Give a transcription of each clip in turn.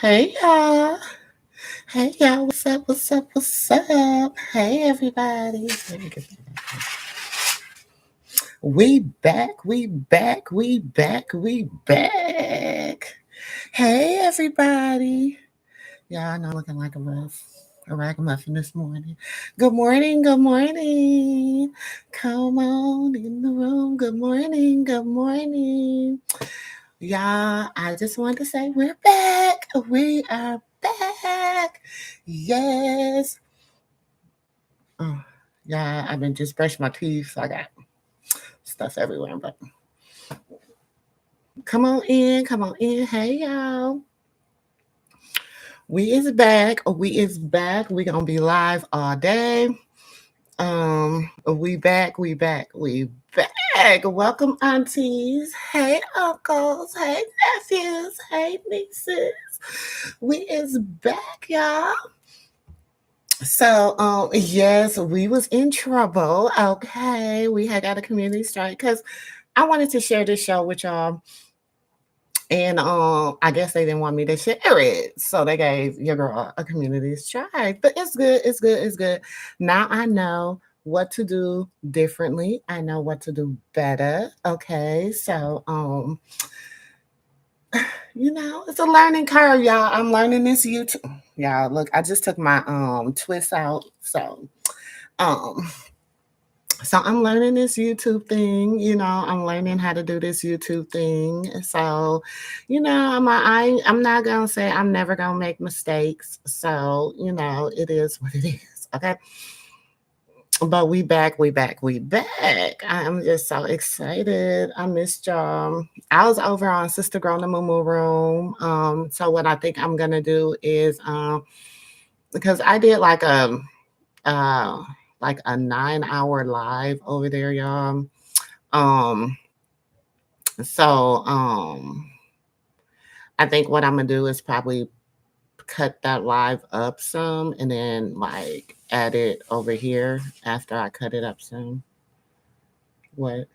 Hey y'all. Hey y'all. What's up? What's up? What's up? Hey everybody. Let me get We back. We back. We back. We back. Hey everybody. Y'all, I know I'm looking like a ragamuffin this morning. Good morning. Good morning. Come on in the room. Good morning. Good morning. Y'all, I just wanted to say we're back. We are back. Yes. Oh, yeah, I've been just brushing my teeth, so I got stuff everywhere. But come on in, come on in. Hey, y'all. We is back. We is back. We gonna be live all day. We back. We back. We back. Welcome, aunties. Hey, uncles. Hey, nephews. Hey, nieces. We is back, y'all. So, yes, we was in trouble. Okay, we had got a community strike because I wanted to share this show with y'all, and I guess they didn't want me to share it, so they gave your girl a community strike. But it's good. It's good. It's good. Now I know what to do differently. I know what to do better. Okay, so it's a learning curve, y'all. I'm learning this YouTube. Y'all, look, I just took my twist out. Um so I'm learning this YouTube thing, I'm learning how to do this YouTube thing. So, I'm not gonna say I'm never gonna make mistakes. So, it is what it is. Okay. But we back, we back, we back. I'm just so excited. I missed y'all. I was over on SistaGirl in the MooMoo room. So what I think I'm gonna do is because I did uh like a 9 hour live over there, y'all. Um so I think what I'm gonna do is probably cut that live up some and then like add it over here after I cut it up some. What?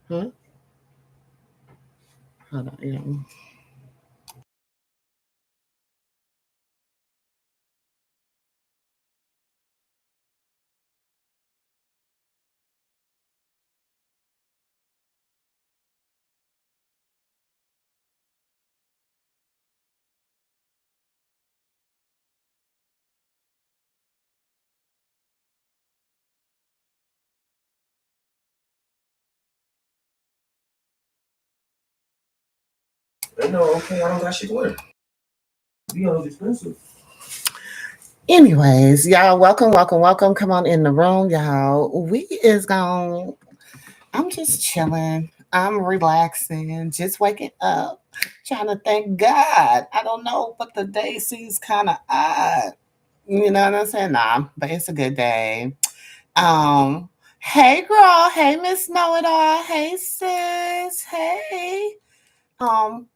Huh? Hold on, yeah. They know, okay, I don't got shit to wear. Dion's expensive. Anyways, y'all, welcome, welcome, welcome. Come on in the room, y'all. We is gone. I'm just chilling. I'm relaxing, just waking up, trying to thank God. I don't know, but the day seems kind of odd. You know what I'm saying? Nah, but it's a good day. Um, hey girl, hey Miss Know It All, hey sis, hey. Um,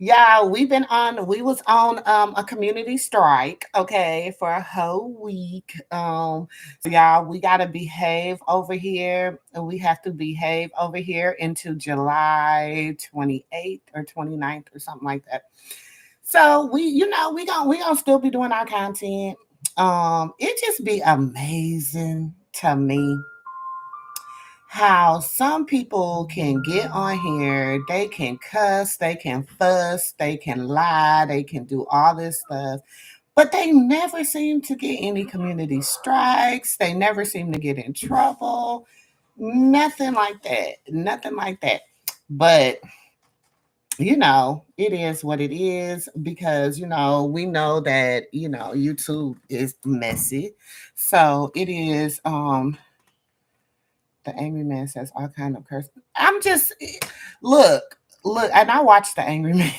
yeah, we was on a community strike, okay, for a whole week. So y'all, we gotta behave over here, and we have to behave over here into July 28th or 29th or something like that. So we gonna still be doing our content. It just be amazing to me how some people can get on here, they can cuss, they can fuss, they can lie, they can do all this stuff, but they never seem to get any community strikes. They never seem to get in trouble. Nothing like that. Nothing like that. But it is what it is because we know that YouTube is messy. So it is the angry man says all kind of curse. I'm just look, and I watch the angry man.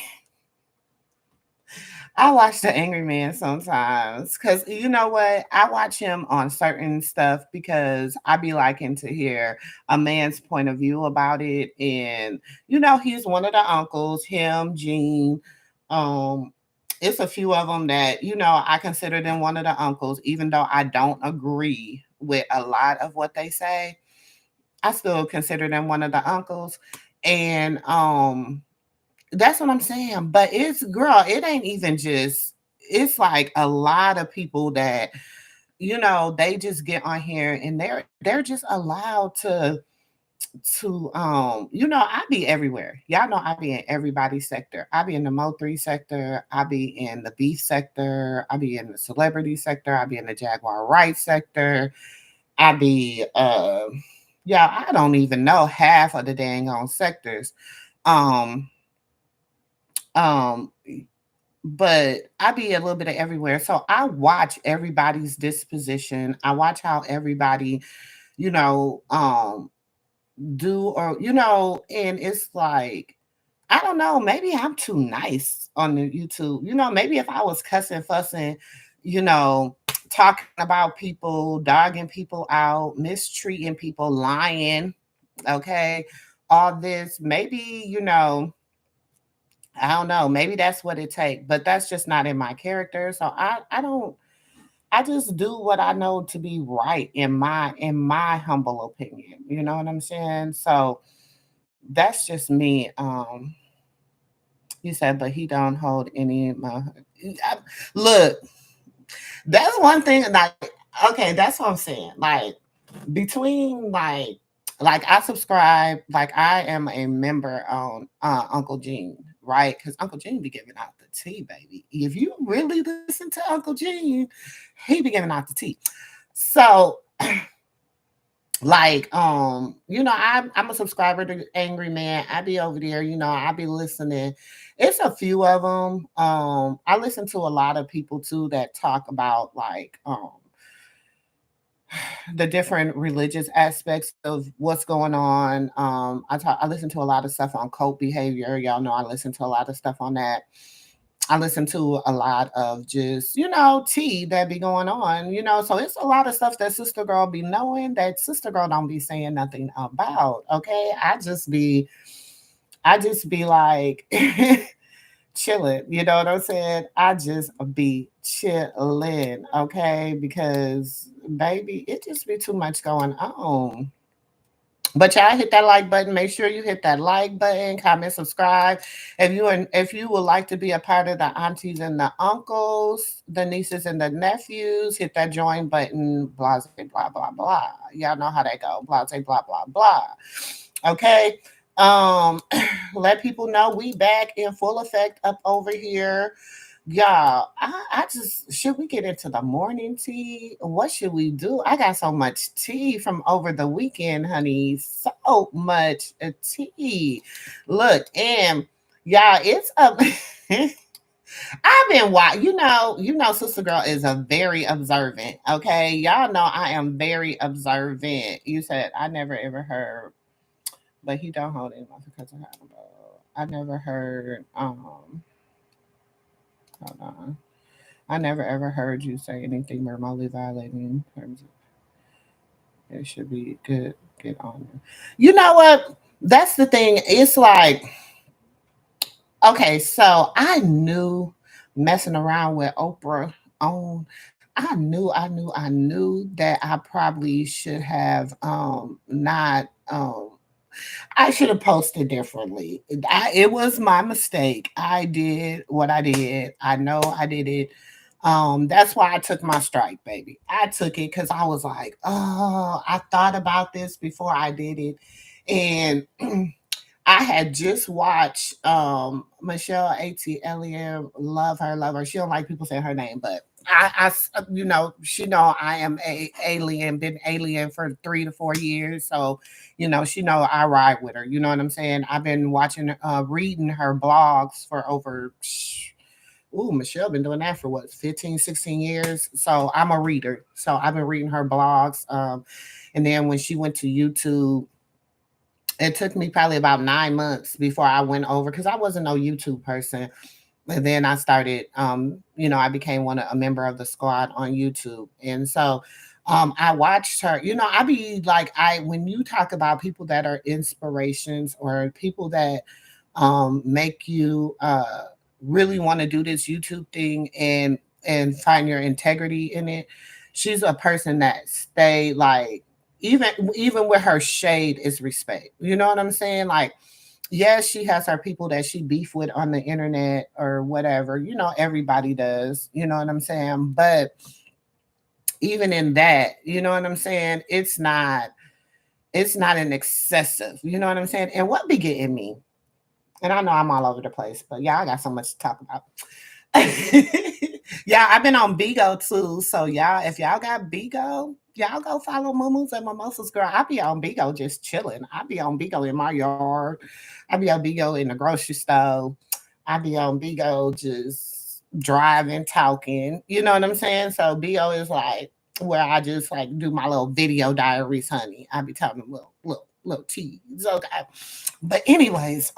I watch the angry man sometimes because you know what? I watch him on certain stuff because I be liking to hear a man's point of view about it. And he's one of the uncles, him, Gene. Um, it's a few of them that I consider them one of the uncles, even though I don't agree with a lot of what they say. I still consider them one of the uncles. And That's what I'm saying. But it's girl, it ain't even just it's like a lot of people that, they just get on here and they're just allowed to I be everywhere. Y'all know I be in everybody's sector. I be in the Mo3 sector, I be in the beef sector, I be in the celebrity sector, I be in the Jaguar rights sector, I be yeah, I don't even know half of the dang on sectors. Um um but I be a little bit of everywhere. So I watch everybody's disposition. I watch how everybody, you know, do or and it's like I don't know, maybe I'm too nice on the YouTube. Maybe if I was cussing, fussing, you know, talking about people, dogging people out, mistreating people, lying, okay, all this, maybe, I don't know, maybe that's what it takes, but that's just not in my character. So I don't I just do what I know to be right in my humble opinion. You know what I'm saying? So that's just me. You said, but he don't hold any. Look, that's one thing. Like, okay, that's what I'm saying. Like, between like I subscribe, like I am a member on Uncle Gene, right? Because Uncle Gene be giving out the tea, baby. If you really listen to Uncle Gene, he be giving out the tea. So like I'm a subscriber to Angry Man. I be over there, I be listening. It's a few of them. I listen to a lot of people too that talk about like the different religious aspects of what's going on. I listen to a lot of stuff on cult behavior. Y'all know I listen to a lot of stuff on that. I listen to a lot of just, tea that be going on, so it's a lot of stuff that Sister Girl be knowing that Sister Girl don't be saying nothing about. Okay. I just be like chilling, you know what I'm saying? I just be chilling, okay? Because baby, it just be too much going on. But y'all hit that like button. Make sure you hit that like button, comment, subscribe. If you would like to be a part of the aunties and the uncles, the nieces and the nephews, hit that join button. Blah blah blah blah. Y'all know how that go. Blah blah blah blah. Okay. Um, let people know we back in full effect up over here. Y'all, I just should we get into the morning tea? What should we do? I got so much tea from over the weekend, honey. So much tea. Look, and y'all, it's up. I've been watching. Sister Girl is a very observant. Okay, y'all know I am very observant. You said I never ever heard, but he don't hold anyone because of how. I never heard. Hold on. I never ever heard you say anything remotely violating terms. It should be good. Get on there. You know what? That's the thing. It's like, okay, so I knew messing around with Oprah on. I knew that I probably should have not I should have posted differently. It was my mistake. I did what I did. I know I did it. That's why I took my strike, baby. I took it because I was like, oh, I thought about this before I did it. And I had just watched Michelle A.T. Elliott. Love her, love her. She don't like people saying her name, but she know I am a alien, been alien for 3 to 4 years. So, she know I ride with her. You know what I'm saying? I've been watching, reading her blogs for over. Ooh, Michelle been doing that for what, 15, 16 years. So I'm a reader. So I've been reading her blogs. And then when she went to YouTube, it took me probably about 9 months before I went over because I wasn't no YouTube person. And then I started, I became a member of the squad on YouTube. And so I watched her, I be like, when you talk about people that are inspirations or people that make you really want to do this YouTube thing and find your integrity in it. She's a person that stay like even with her shade is respect. You know what I'm saying? Like Yes, she has her people that she beef with on the internet or whatever. Everybody does. You know what I'm saying? But even in that, you know what I'm saying? It's not an excessive. You know what I'm saying? And what be getting me? And I know I'm all over the place, but yeah, I got so much to talk about. Yeah, I've been on Bigo too. So y'all, if y'all got Bigo, y'all go follow Moomoo's and Mimosas Girl. I be on Bigo just chilling. I be on Bigo in my yard. I be on Bigo in the grocery store. I be on Bigo just driving, talking. You know what I'm saying? So Bigo is like where I just like do my little video diaries, honey. I be telling them little teas. Okay. But anyways,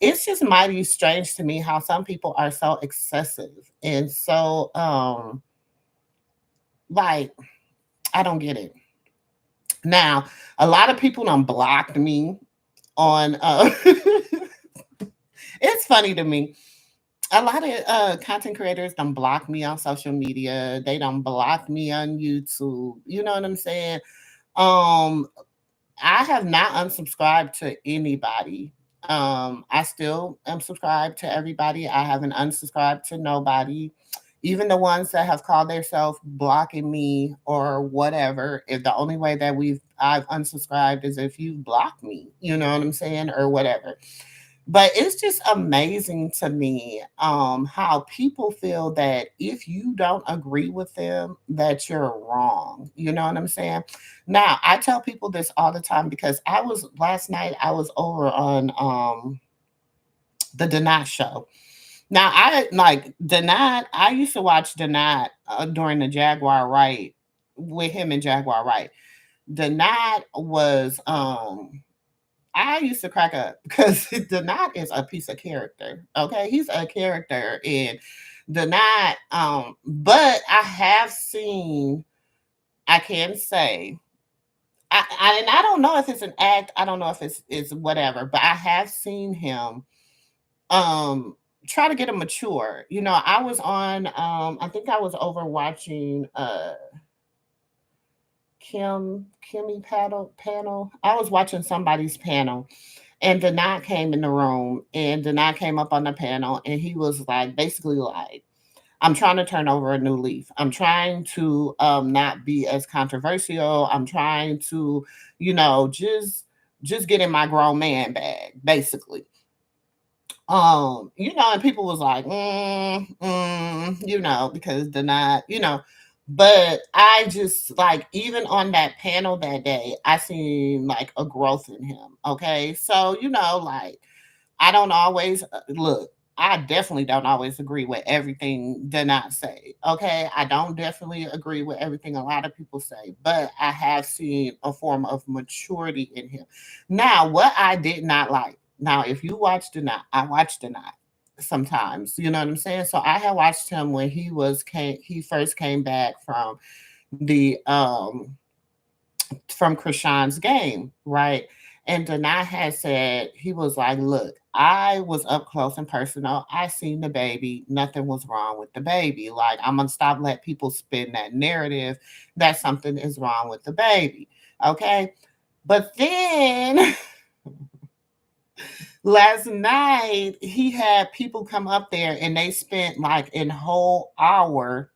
it's just mighty strange to me how some people are so excessive and so like I don't get it. Now, a lot of people done blocked me on it's funny to me. A lot of content creators done block me on social media. They done block me on YouTube. You know what I'm saying? Um I have not unsubscribed to anybody. I still am subscribed to everybody. I haven't unsubscribed to nobody. Even the ones that have called themselves blocking me or whatever. If the only way that I've unsubscribed is if you block me, you know what I'm saying, or whatever. But it's just amazing to me how people feel that if you don't agree with them, that you're wrong. You know what I'm saying? Now, I tell people this all the time because last night I was over on the Donat show. Now, I like Donat. I used to watch Donat during the Jaguar Right with him and Jaguar Right. Donat was I used to crack up because Donat is a piece of character. Okay, he's a character in Donat. But I have seen. I can say. And I don't know if it's an act. I don't know if it's whatever. But I have seen him um try to get him mature. I was on. I think I was over watching Kimmy panel. I was watching somebody's panel and Denai came in the room and Denai came up on the panel and he was like basically like, I'm trying to turn over a new leaf. I'm trying to not be as controversial. I'm trying to, just get in my grown man bag, basically. And people was like, because they're not, but I just like even on that panel that day, I seen like a growth in him. Okay. So, like I don't always look, I definitely don't always agree with everything did not say. Okay. I don't definitely agree with everything a lot of people say, but I have seen a form of maturity in him. Now, what I did not like, now, if you watched or not, I watched or not sometimes, you know what I'm saying? So I had watched him when he first came back the from Krishan's game, right? And Denai had said, he was like, look, I was up close and personal. I seen the baby. Nothing was wrong with the baby. Like, I'm going to stop let people spin that narrative that something is wrong with the baby. Okay. But then last night, he had people come up there and they spent like a whole hour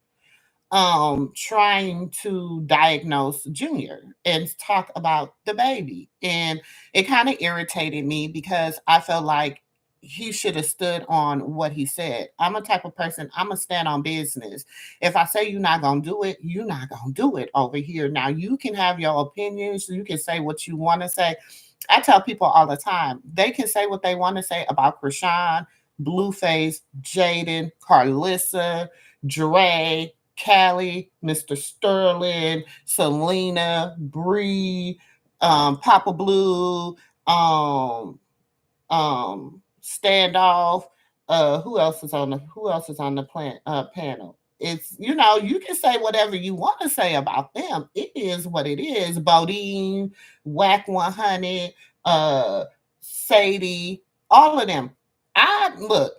trying to diagnose Junior and talk about the baby. And it kind of irritated me because I felt like he should have stood on what he said. I'm a type of person, I'm gonna stand on business. If I say you're not gonna do it, you're not gonna do it over here. Now you can have your opinions, you can say what you want to say. I tell people all the time, they can say what they want to say about Krishan, Blueface, Jaden, Carlissa, Dre, Callie, Mr. Sterling, Selena, Bree, Papa Blue, um, Standoff. Who else is on the panel? It's you can say whatever you want to say about them. It is what it is. Bodine, Whack 100, Sadie, all of them. I look,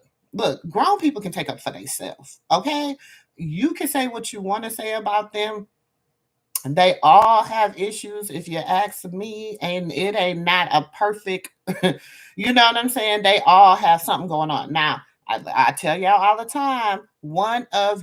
grown people can take up for themselves. Okay, you can say what you want to say about them. They all have issues, if you ask me, and it ain't not a perfect, you know what I'm saying? They all have something going on. Now, I tell y'all all the time, one of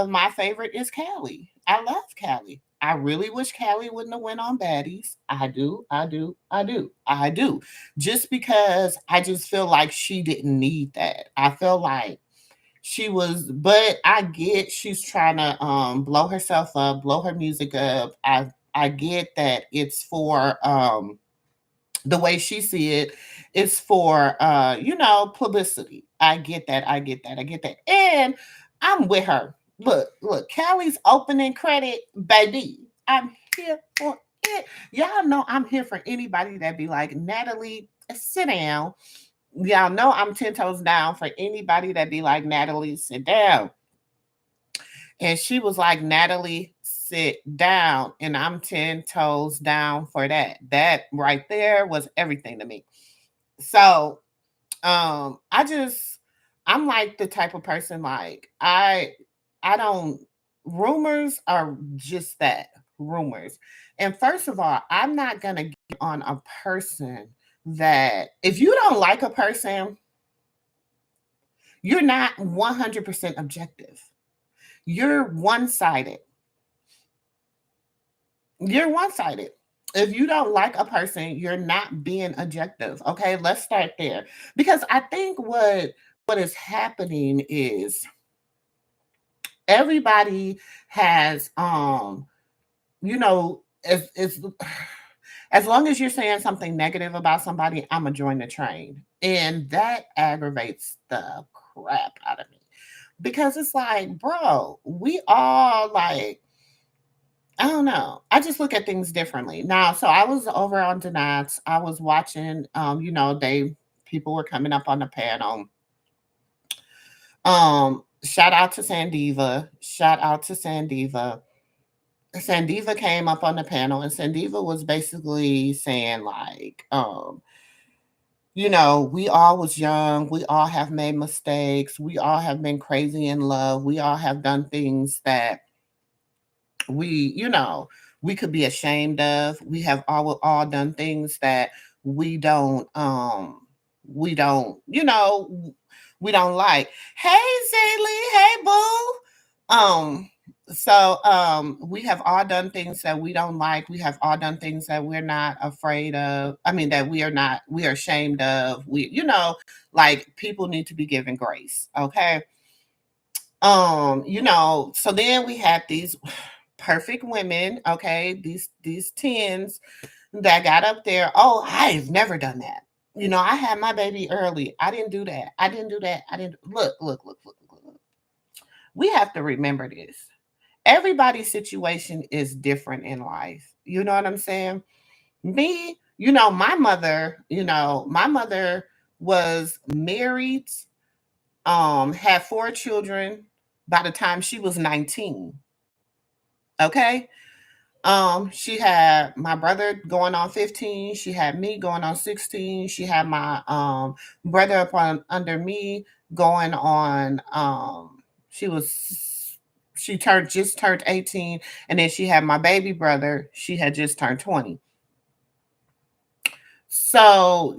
my favorite is Callie. I love Callie. I really wish Callie wouldn't have went on baddies. I do, I do, I do, I do. Just because I just feel like she didn't need that. I feel like she was, but I get she's trying to blow herself up, blow her music up. I get that it's for the way she see it, it's for publicity. I get that. I get that. I get that. And I'm with her. Look, Callie's opening credit, baby. I'm here for it. Y'all know I'm here for anybody that be like, Natalie, sit down. Y'all know I'm 10 toes down for anybody that be like, Natalie, sit down. And she was like, Natalie, sit down. And I'm 10 toes down for that. That right there was everything to me. So I'm like the type of person, like I don't, rumors are just that, rumors. And first of all, I'm not gonna get on a person that, if you don't like a person, you're not 100% objective. You're one-sided. You're one-sided. If you don't like a person, you're not being objective. Okay, let's start there. Because I think what is happening is everybody has you know, as long as you're saying something negative about somebody, I'm gonna join the train. And that aggravates the crap out of me. Because it's like, bro, we all like, I don't know. I just look at things differently. Now, so I was over on Donats. I was watching, people were coming up on the panel. Shout out to Sandiva. Shout out to Sandiva. Sandiva came up on the panel, and Sandiva was basically saying like, we all was young, we all have made mistakes, we all have been crazy in love, we all have done things that we, we could be ashamed of. We have all done things that we don't we don't, we don't like. Hey Zaylee, hey boo. We have all done things that we don't like. We have all done things that we're not afraid of. I mean, that we are ashamed of. Like people need to be given grace. Okay. So then we had these perfect women, okay, these tens that got up there. Oh, I've never done that. I had my baby early. I didn't do that. I didn't do that. I didn't look. We have to remember this. Everybody's situation is different in life. You know what I'm saying? Me, my mother was married, had 4 children by the time she was 19. Okay. She had my brother going on 15. She had me going on 16. She had my brother up on under me going on she was she turned just turned 18, and then she had my baby brother. She had just turned 20. So,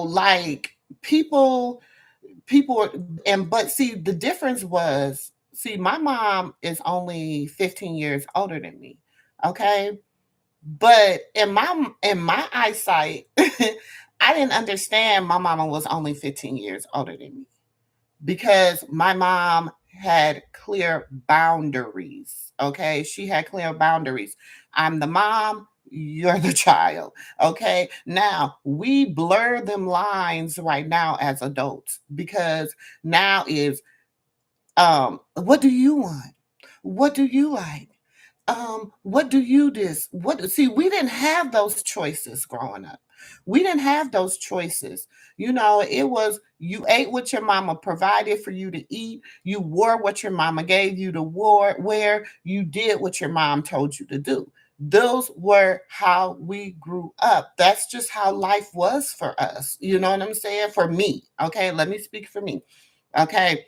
like people and but see the difference was, see, my mom is only 15 years older than me. Okay. But in my eyesight, I didn't understand my mama was only 15 years older than me, because my mom had clear boundaries. Okay. She had clear boundaries. I'm the mom, you're the child. Okay. Now we blur them lines right now as adults, because now is, what do you want? What do you like? What do you this? What, see, we didn't have those choices growing up. We didn't have those choices. It was, you ate what your mama provided for you to eat, you wore what your mama gave you to wear, you did what your mom told you to do. Those were how we grew up. That's just how life was for us. You know what I'm saying? For me. Okay, let me speak for me. Okay.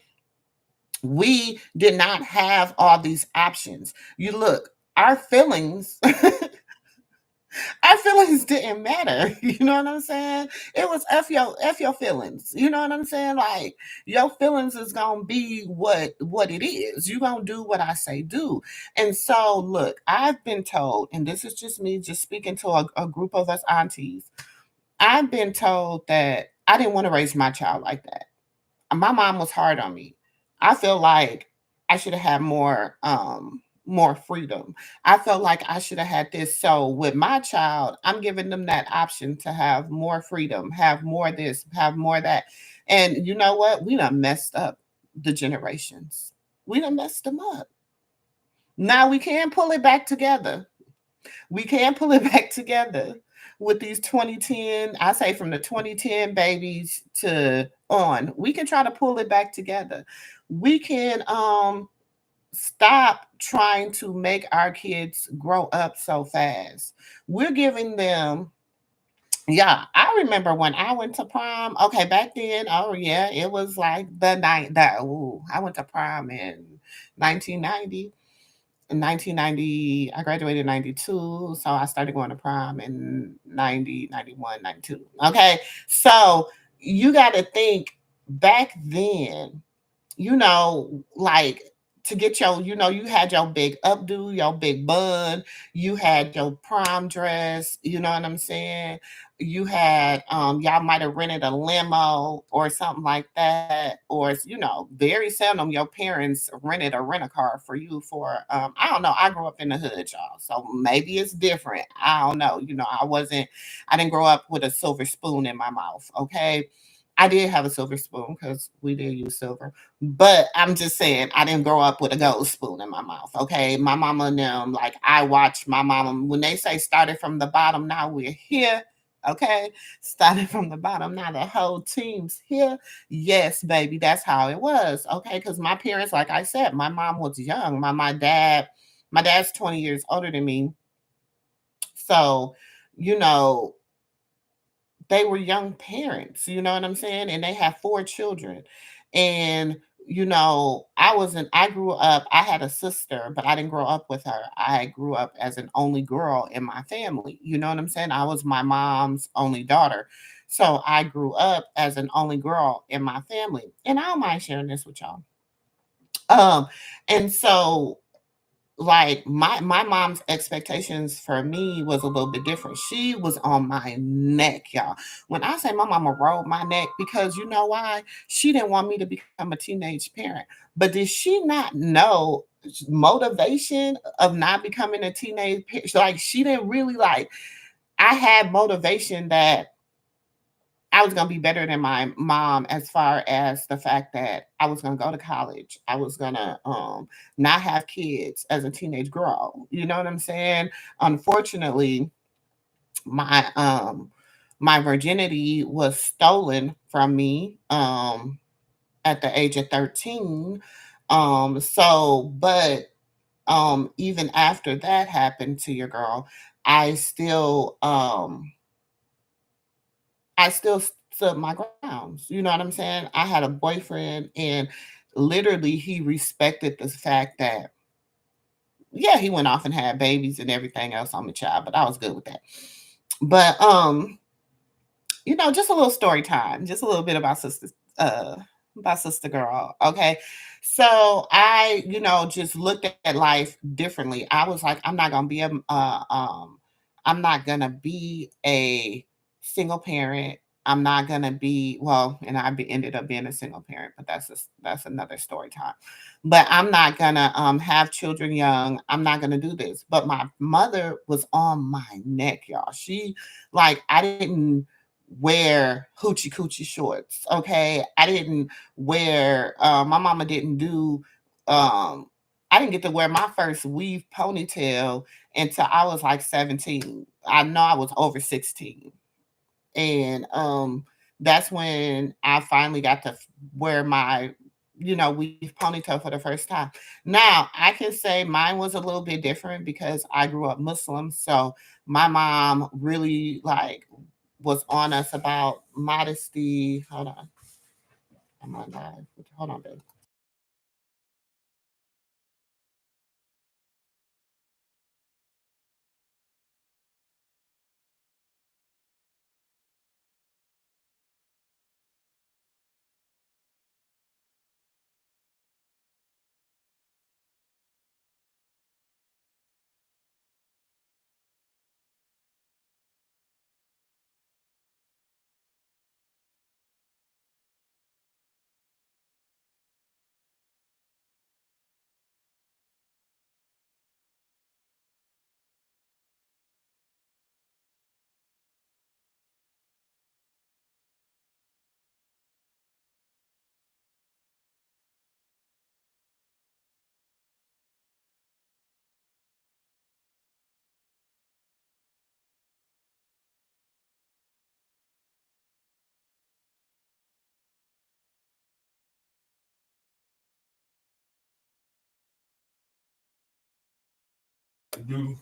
We did not have all these options. You look, our feelings our feelings didn't matter. You know what I'm saying? It was F your feelings. You know what I'm saying? Like your feelings is gonna be what it is. You gonna do what I say do. And so look, I've been told, and this is just me just speaking to a group of us aunties. I've been told that I didn't want to raise my child like that. My mom was hard on me. I feel like I should have had more freedom. I felt like I should have had this. So with my child, I'm giving them that option to have more freedom, have more this, have more that. And you know what? We done messed up the generations. We done messed them up. Now we can't pull it back together. We can pull it back together with these 2010, I say from the 2010 babies to on. We can try to pull it back together. We can stop trying to make our kids grow up so fast. We're giving them yeah, I remember when I went to prom. Okay, back then, oh yeah, it was like the night that ooh, I went to prom in 1990. In 1990, I graduated in 92, so I started going to prom in 90, 91, 92. Okay, so you got to think back then, like to get your, you had your big updo, your big bun, you had your prom dress, you know what I'm saying? You had y'all might have rented a limo or something like that, or very seldom your parents rented a rent a car for you for I don't know. I grew up in the hood, y'all. So maybe it's different. I don't know. I didn't grow up with a silver spoon in my mouth, okay? I did have a silver spoon because we did use silver. But I'm just saying, I didn't grow up with a gold spoon in my mouth. Okay. My mama and them, like, I watched my mama, when they say started from the bottom, now we're here. Okay. Started from the bottom, now the whole team's here. Yes, baby. That's how it was. Okay. Because my parents, like I said, my mom was young. My dad's 20 years older than me. So, you know, they were young parents, you know what I'm saying? And they have four children. And I grew up, I had a sister, but I didn't grow up with her. I grew up as an only girl in my family. You know what I'm saying? I was my mom's only daughter. So I grew up as an only girl in my family. And I don't mind sharing this with y'all. Um, and so like my mom's expectations for me was a little bit different. She was on my neck, y'all. When I say my mama rolled my neck, because you know why? She didn't want me to become a teenage parent. But did she not know motivation of not becoming a teenage parent? Like she didn't really like I had motivation that I was gonna be better than my mom as far as the fact that I was gonna go to college. I was gonna not have kids as a teenage girl. You know what I'm saying? Unfortunately, my my virginity was stolen from me at the age of 13. But even after that happened to your girl, I still I still stood my grounds. You know what I'm saying? I had a boyfriend, and literally he respected the fact that, yeah, he went off and had babies and everything else on the child, but I was good with that. But just a little story time, just a little bit about Sister Girl. Okay. So I, just looked at life differently. I was like, I'm not gonna be a single parent. I'm not gonna be well, and ended up being a single parent, but that's another story time. But I'm not gonna have children young. I'm not gonna do this. But my mother was on my neck, y'all. She like I didn't wear hoochie coochie shorts. Okay. I didn't wear my mama didn't do I didn't get to wear my first weave ponytail until I was like 17. I know I was over 16. And that's when I finally got to wear my weave ponytail for the first time. Now I can say mine was a little bit different because I grew up Muslim. So my mom really like was on us about modesty. Hold on. I'm on live. Hold on, babe. and do,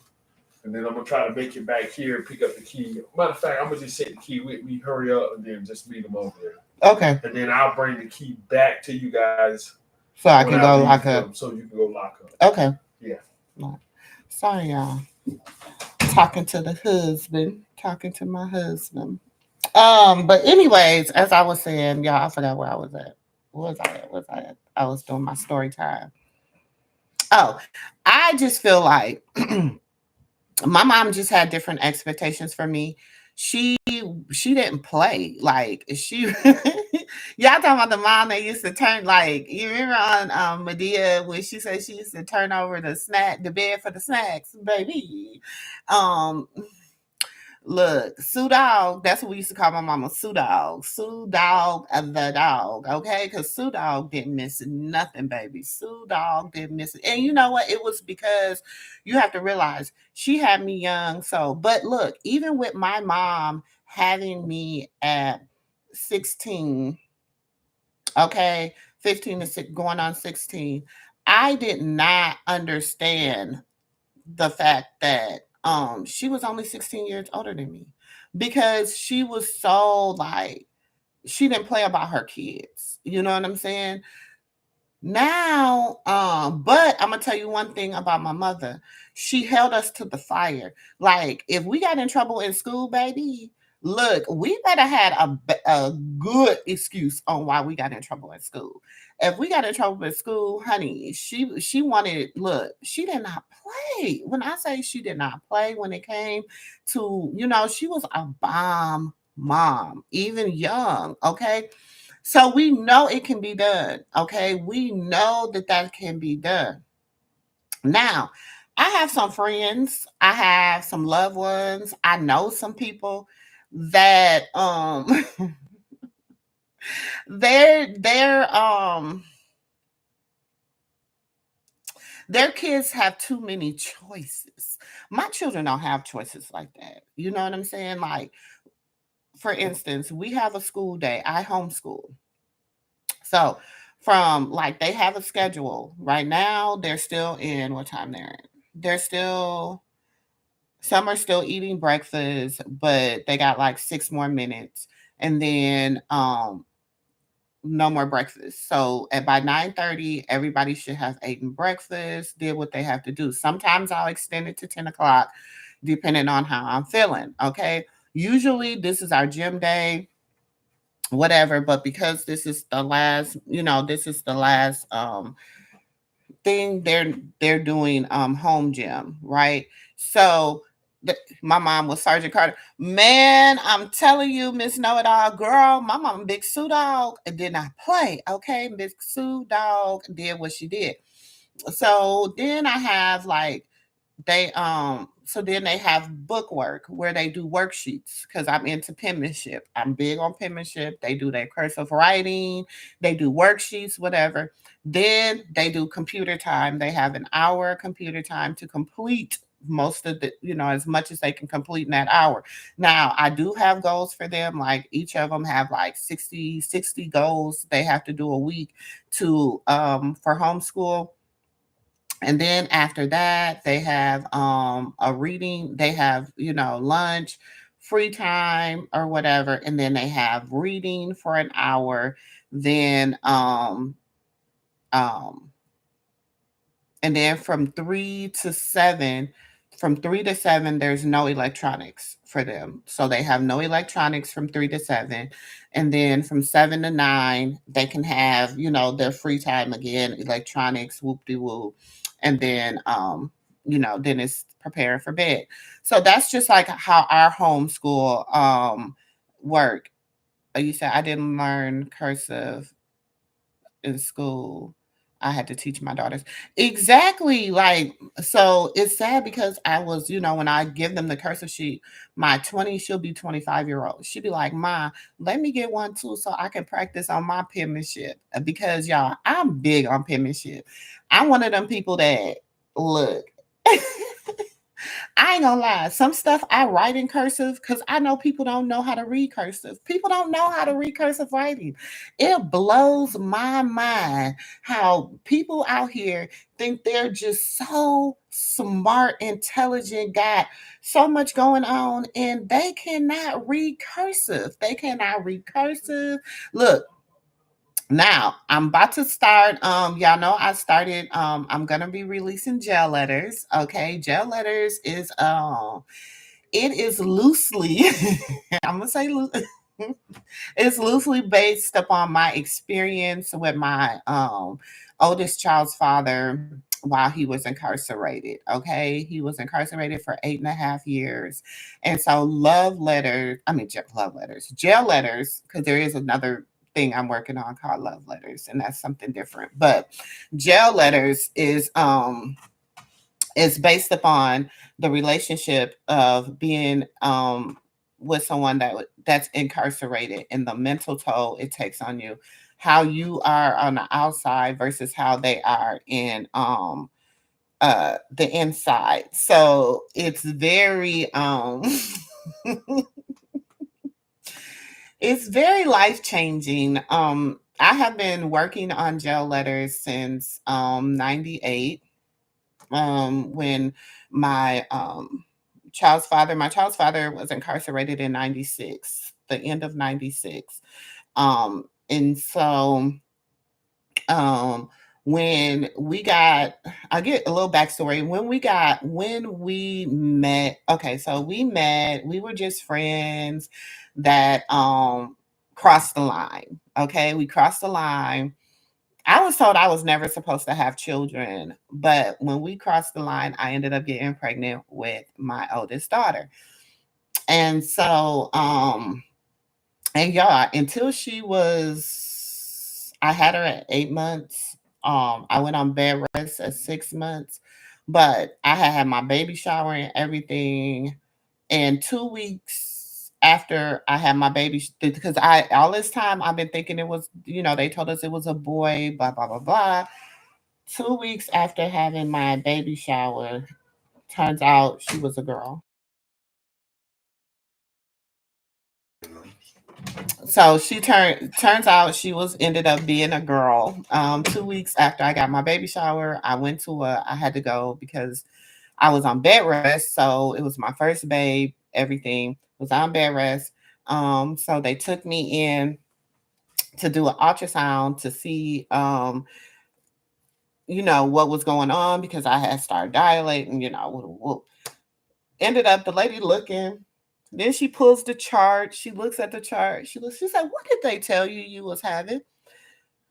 and then I'm gonna try to make it back here and pick up the key. Matter of fact, I'm gonna just take the key with me, hurry up, and then just meet them over there. Okay. And then I'll bring the key back to you guys So I when can I go leave lock from, up. so you can go lock up. Okay. Yeah. Sorry, y'all. Talking to the husband. Talking to my husband. But anyways, as I was saying, y'all, I forgot where I was at. Where was I at? Was I at? I was doing my story time. Oh, I just feel like my mom just had different expectations for me. She didn't play like she. Y'all talking about the mom that used to turn like you remember on Medea when she said she used to turn over the bed for the snacks, baby. Um, Look, Sue Dog, that's what we used to call my mama, Sue Dog. Sue Dog the dog, okay? Because Sue Dog didn't miss nothing, baby. Sue Dog didn't miss it. And you know what? It was because you have to realize she had me young. So, but look, even with my mom having me at 16, okay, 15 to 6, going on 16, I did not understand the fact that she was only 16 years older than me because she was so like she didn't play about her kids. You know what I'm saying? Now, but I'm gonna tell you one thing about my mother. She held us to the fire. Like, if we got in trouble in school, baby, look, we better had a good excuse on why we got in trouble in school. If we got in trouble in school, honey, she wanted. Look, she did not play. When I say she did not play, when it came to she was a bomb mom, even young. Okay, so we know it can be done. Okay. We know that that can be done. Now, I have some friends, I have some loved ones, I know some people that they're their kids have too many choices. My children don't have choices like that. You know what I'm saying? Like, for instance, we have a school day. I homeschool. So from like they have a schedule. Right now, they're still in what time they're in. They're still some are still eating breakfast, but they got like 6 more minutes. And then no more breakfast. So at by 9:30, everybody should have eaten breakfast, did what they have to do. Sometimes I'll extend it to 10 o'clock, depending on how I'm feeling. Okay. Usually this is our gym day, whatever, but because this is the last thing they're doing home gym, right? So my mom was Sergeant Carter. Man, I'm telling you, Miss Know It All, girl, my mom, Big Sue Dog, did not play. Okay, Big Sue Dog did what she did. So then I have like so then they have book work where they do worksheets because I'm into penmanship. I'm big on penmanship. They do their cursive writing, they do worksheets, whatever. Then they do computer time. They have an hour computer time to complete most of the as much as they can complete in that hour. Now I do have goals for them, like each of them have like 60 goals they have to do a week to for homeschool. And then after that they have a reading, they have lunch, free time or whatever, and then they have reading for an hour. Then um and then from 3 to 7 there's no electronics for them, so they have no electronics from 3 to 7. And then from 7 to 9 they can have their free time again, electronics, whoop de whoop. And then then it's preparing for bed. So that's just like how our homeschool work. You said I didn't learn cursive in school. I had to teach my daughters. Exactly. Like, so it's sad because I was, when I give them the cursive sheet, my 20, she'll be 25-year-old. She'd be like, Ma, let me get one too so I can practice on my penmanship. Because y'all, I'm big on penmanship. I'm one of them people that look. I ain't gonna lie. Some stuff I write in cursive because I know people don't know how to read cursive. People don't know how to read cursive writing. It blows my mind how people out here think they're just so smart, intelligent, got so much going on, and they cannot read cursive. They cannot read cursive. Look, now I'm about to start. Y'all know I started. I'm gonna be releasing jail letters. Okay, jail letters is it is loosely. I'm gonna say it's loosely based upon my experience with my oldest child's father while he was incarcerated. Okay, he was incarcerated for 8.5 years, and so love letters, jail letters, because there is another thing I'm working on called love letters, and that's something different. But jail letters is based upon the relationship of being with someone that's incarcerated and the mental toll it takes on you, how you are on the outside versus how they are in the inside. So it's very it's very life changing. I have been working on jail letters since 98, when my child's father was incarcerated in 96, the end of 96. And so um when we got I'll get a little backstory. When we met, okay, so we were just friends that crossed the line. Okay, we crossed the line. I was told I was never supposed to have children, but when we crossed the line, I ended up getting pregnant with my oldest daughter. And so, and yeah, until I had her at 8 months. I went on bed rest at 6 months, but I had my baby shower and everything. And 2 weeks after I had my baby, because all this time I've been thinking it was, they told us it was a boy, blah blah blah blah. 2 weeks after having my baby shower, turns out she was a girl. So turns out she was ended up being a girl. 2 weeks after I got my baby shower, I had to go because I was on bed rest. So it was my first babe, everything was on bed rest. So they took me in to do an ultrasound to see what was going on because I had started dilating, ended up the lady looking. Then she pulls the chart. She looks at the chart. She said, "What did they tell you you was having?"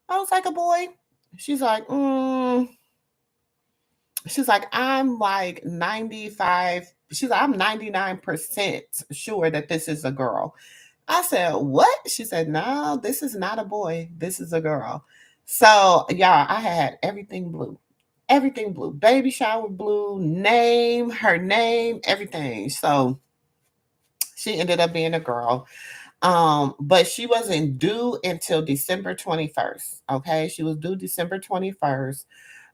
I was like, "A boy." She's like, she's like, "I'm like 95." She's like, "I'm 99% sure that this is a girl." I said, "What?" She said, "No, this is not a boy. This is a girl." So, y'all, I had everything blue. Everything blue. Baby shower blue, her name, everything. So she ended up being a girl. But she wasn't due until December 21st. Okay. She was due December 21st.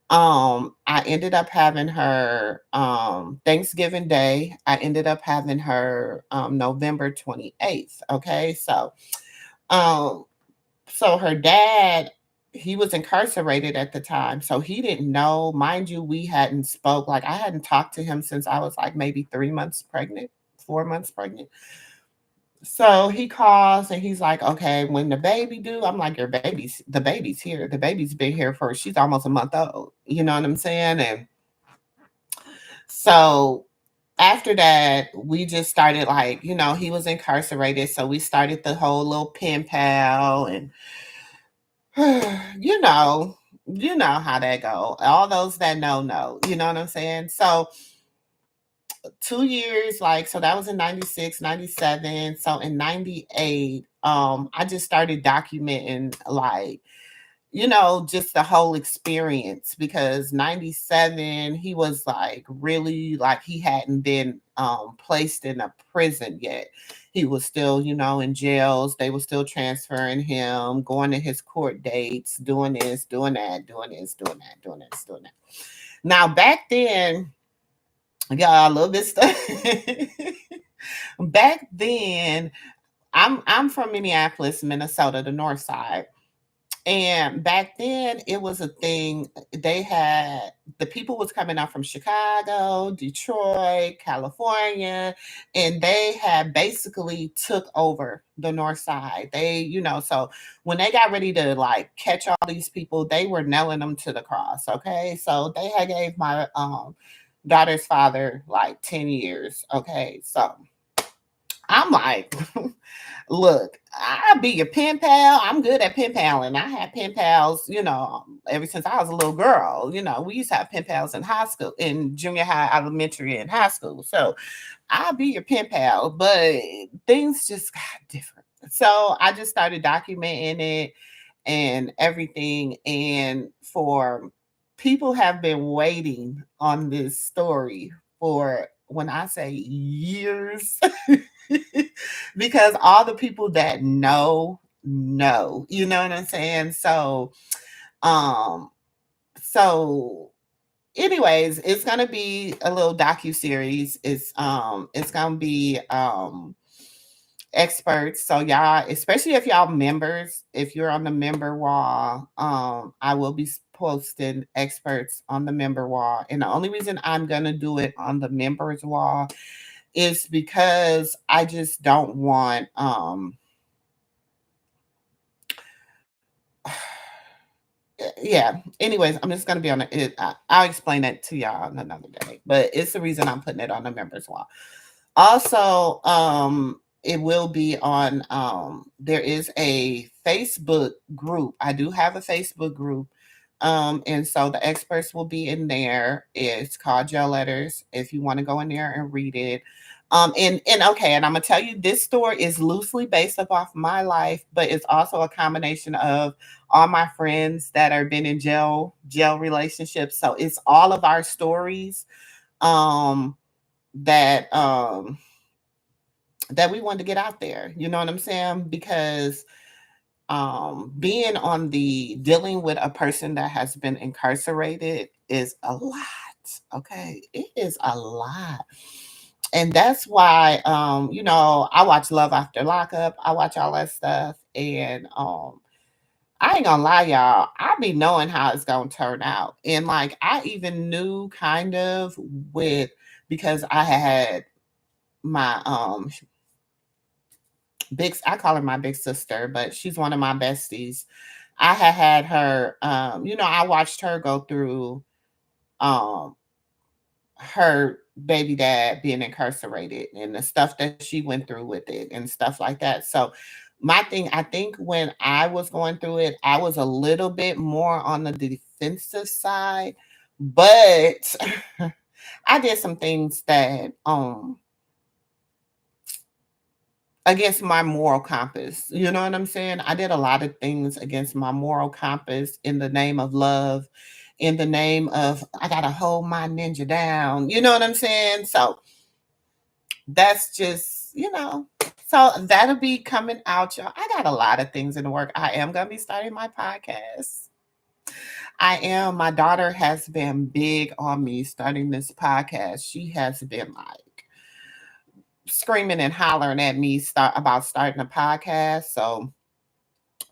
I ended up having her Thanksgiving Day. I ended up having her November 28th. Okay. Um so her dad, he was incarcerated at the time. So he didn't know. Mind you, we hadn't spoke. Like I hadn't talked to him since I was like maybe 3 months pregnant, 4 months pregnant. So he calls and he's like, "Okay, when the baby due?" I'm like, the baby's here. The baby's been here for, she's almost a month old. You know what I'm saying? And so after that, we just started like, he was incarcerated. So we started the whole little pen pal and you know, you know how that go. All those that know, you know what I'm saying? So 2 years, like, so that was in 96, 97. So in 98, I just started documenting like, just the whole experience because 97, he was like really like he hadn't been placed in a prison yet. He was still, in jails. They were still transferring him, going to his court dates, doing this, doing that, doing this, doing that, doing this, doing that. Now back then, Yeah, a little bit stuff. Back then, I'm from Minneapolis, Minnesota, the north side. And back then it was a thing. They had the people was coming out from Chicago, Detroit, California, and they had basically took over the north side. So when they got ready to like catch all these people, they were nailing them to the cross. Okay. So they had gave my daughter's father like 10 years. Okay. So I'm like, look, I'll be your pen pal. I'm good at pen paling. I had pen pals, ever since I was a little girl. We used to have pen pals in high school, in junior high, elementary, and high school. So I'll be your pen pal, but things just got different. So I just started documenting it and everything. And for people have been waiting on this story for, when I say years, because all the people that know, you know what I'm saying? Um, so anyways, it's gonna be a little docu series. It's gonna be experts. So y'all, especially if y'all members, if you're on the member wall, I will be posting experts on the member wall. And the only reason I'm gonna do it on the members wall is because I just don't want yeah. Anyways, I'm just gonna be on it. I'll explain that to y'all on another day. But it's the reason I'm putting it on the members wall. Also, it will be on. There is a Facebook group. I do have a Facebook group. And so the experts will be in there. It's called Jail Letters. If you want to go in there and read it. And okay, and I'm gonna tell you this story is loosely based up off my life, but it's also a combination of all my friends that are been in jail relationships. So it's all of our stories um that that we wanted to get out there. You know what I'm saying? Because being on the dealing with a person that has been incarcerated is a lot. Okay, it is a lot. And that's why I watch Love After Lockup. I watch all that stuff. And I ain't gonna lie, y'all, I be knowing how it's gonna turn out. And like I even knew kind of with, because I had my big, I call her my big sister, but she's one of my besties. I had her, I watched her go through um her baby dad being incarcerated and the stuff that she went through with it and stuff like that. So my thing, I think when I was going through it, I was a little bit more on the defensive side, but I did some things that against my moral compass. You know what I'm saying? I did a lot of things against my moral compass in the name of love, in the name of I gotta hold my ninja down. You know what I'm saying? So that's just, So that'll be coming out, y'all. I got a lot of things in the work. I am gonna be starting my podcast. I am. My daughter has been big on me starting this podcast. She has been like screaming and hollering at me about starting a podcast. So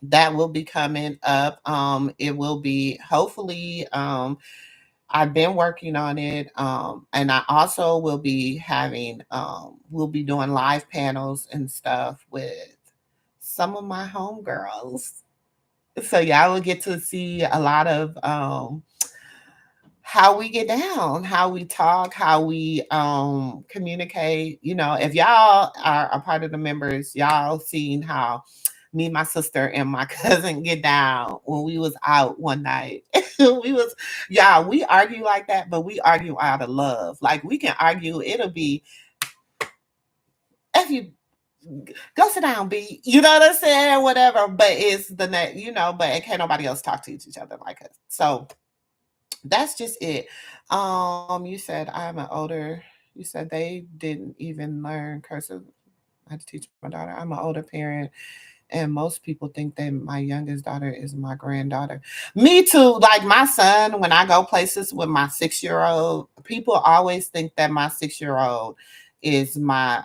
that will be coming up. It will be hopefully. I've been working on it, and I also will be having. We'll be doing live panels and stuff with some of my homegirls. So y'all will get to see a lot of how we get down, how we talk, how we communicate. If y'all are a part of the members, y'all seen how me, my sister, and my cousin get down when we was out one night. we was we argue like that, but we argue out of love. Like we can argue, it'll be if you go sit down, B. You know what I'm saying? Whatever. But it's the next, but it can't nobody else talk to each other like us. So that's just it. You said I'm an older. You said they didn't even learn cursive. I had to teach my daughter. I'm an older parent. And most people think that my youngest daughter is my granddaughter. Me too. Like my son, when I go places with my 6 year old, people always think that my 6 year old is my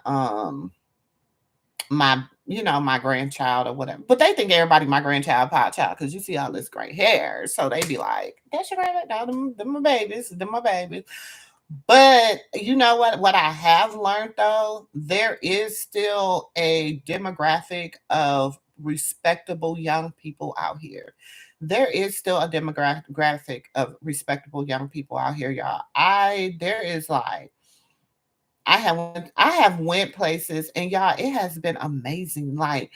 grandchild or whatever. But they think everybody my grandchild, pot child, because you see all this gray hair. So they be like, that's your grandma. No, them my babies. Them my babies. But you know what I have learned though, there is still a demographic of respectable young people out here. There is still a demographic of respectable young people out here, y'all. I there is like I have went places and y'all, it has been amazing. Like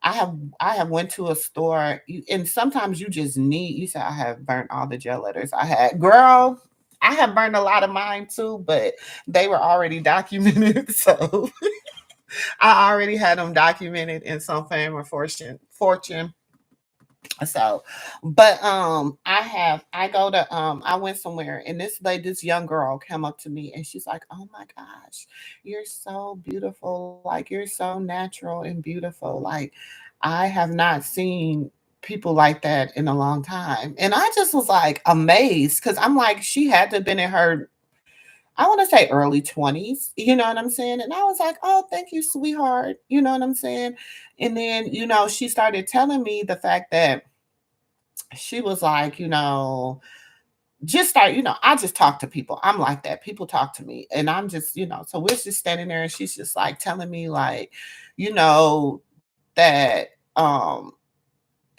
I have went to a store and sometimes you just need you said I have burnt all the gel letters I had. Girl, I have burned a lot of mine too, but they were already documented. So I already had them documented in some fame or fortune. So, but I go to I went somewhere and this young girl came up to me and she's like, "Oh my gosh, you're so beautiful. Like you're so natural and beautiful. Like I have not seen people like that in a long time." And I just was like amazed cuz I'm like she had to have been in her I want to say early 20s, you know what I'm saying? And I was like, "Oh, thank you, sweetheart." You know what I'm saying? And then, she started telling me the fact that she was like, just start, I just talk to people. I'm like that. People talk to me. And I'm just, so we're just standing there and she's just like telling me like, you know, that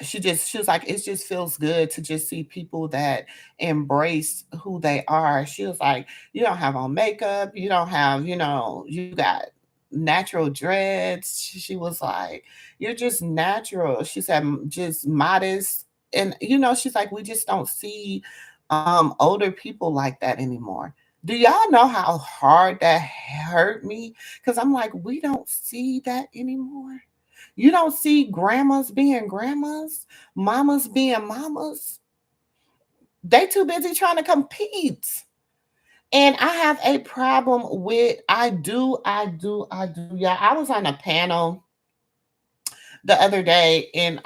she was like, it just feels good to just see people that embrace who they are. She was like, you don't have on makeup, you don't have, you got natural dreads. She was like, you're just natural. She said, just modest. And, she's like, we just don't see older people like that anymore. Do y'all know how hard that hurt me? Because I'm like, we don't see that anymore. You don't see grandmas being grandmas, mamas being mamas. They too busy trying to compete. And I have a problem with I do. Yeah, I was on a panel the other day and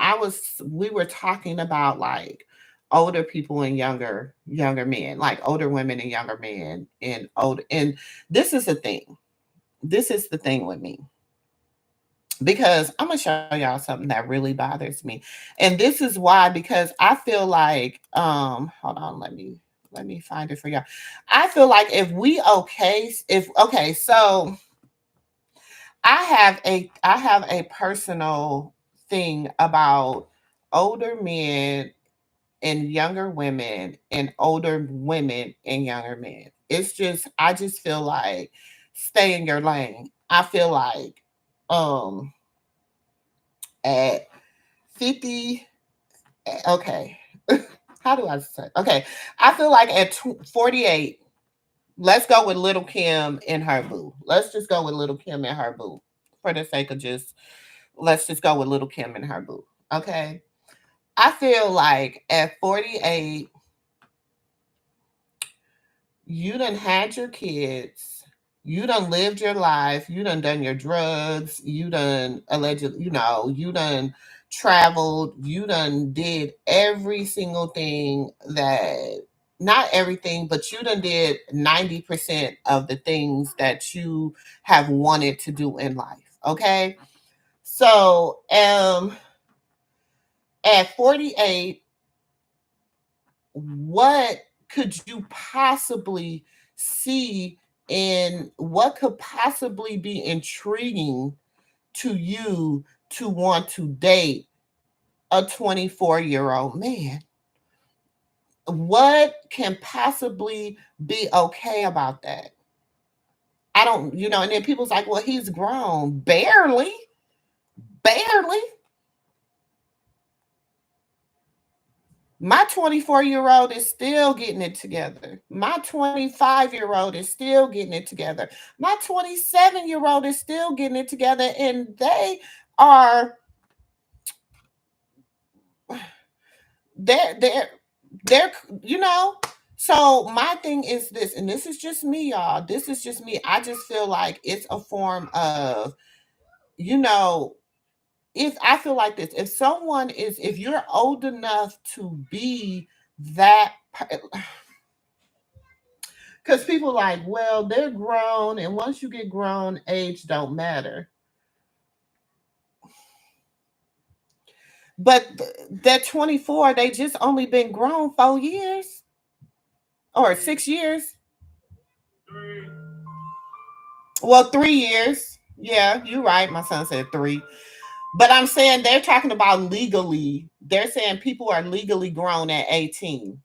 we were talking about like older people and younger men, like older women and younger men and this is the thing. This is the thing with me because I'm gonna show y'all something that really bothers me. And this is why, because I feel like hold on, let me find it for y'all. I feel like so I have a personal thing about older men and younger women and older women and younger men. I just feel like stay in your lane. I feel like um at 50, okay. How do I say? Okay. I feel like at 48, let's go with Little Kim and her boo. Let's just go with Little Kim and her boo. For the sake of let's just go with Little Kim and her boo. Okay. I feel like at 48, you done had your kids, you done lived your life, you done your drugs, you done allegedly, you done traveled, you done did every single thing that not everything, but you done did 90% of the things that you have wanted to do in life. Okay. So at 48, what could you possibly see in what could possibly be intriguing to you to want to date a 24-year-old man? What can possibly be okay about that? I don't, and then people's like, well, he's grown. Barely, barely. My 24-year-old is still getting it together. My 25-year-old is still getting it together. My 27-year-old is still getting it together. And are, they're, they're, you know. So my thing is this, and this is just me, y'all. This is just me. I just feel like it's a form of, you know, if I feel like this, if someone is, if you're old enough to be that, because people like, well, they're grown, and once you get grown, age don't matter. But that 24, they just only been grown 4 years or 6 years. Well, 3 years. Yeah, you're right. My son said three. But I'm saying they're talking about legally. They're saying people are legally grown at 18.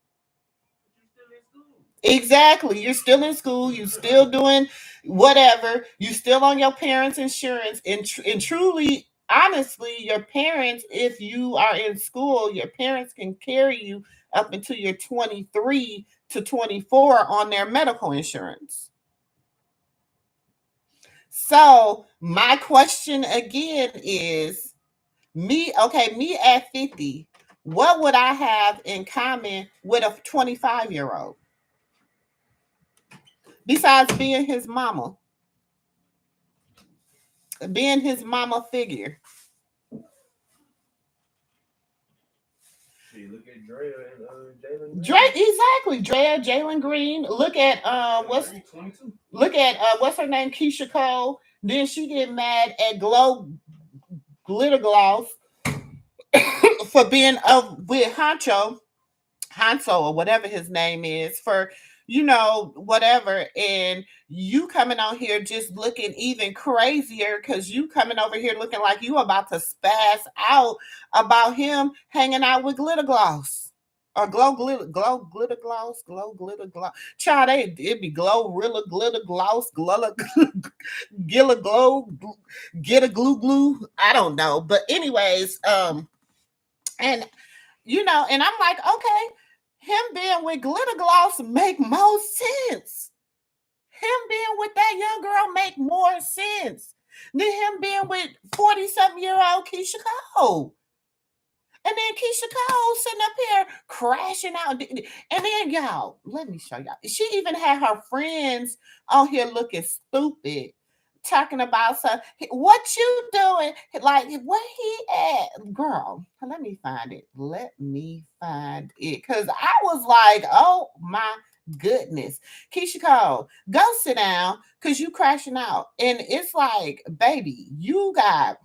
Exactly. You're still in school. You still doing whatever. You still on your parents' insurance. And truly, honestly, your parents, if you are in school, your parents can carry you up until you're 23 to 24 on their medical insurance. So my question again is me at 50, what would I have in common with a 25-year-old besides being his mama figure? See, look at Drea and Jalen Drake, Green. exactly. Drea, Jalen Green. Look at Green 22. look at what's her name, Keisha Cole. Then she get mad at Glow Glitter Gloss for being with Hanso or whatever his name is for, whatever. And you coming on here just looking even crazier because you coming over here looking like you about to spaz out about him hanging out with glitter gloss. Or glow glitter gloss. Child, it'd be glow rilla glitter gloss, gilla glow, get a glue glue. I don't know. But anyways, and and I'm like, okay, him being with glitter gloss make more sense. Him being with that young girl make more sense than him being with 47-year-old Keisha Cole. And then Keisha Cole sitting up here crashing out. And then, y'all, let me show y'all. She even had her friends on here looking stupid, talking about some, what you doing? Like, where he at? Girl, let me find it. Let me find it. Because I was like, oh my goodness. Keisha Cole, go sit down because you crashing out. And it's like, baby, you got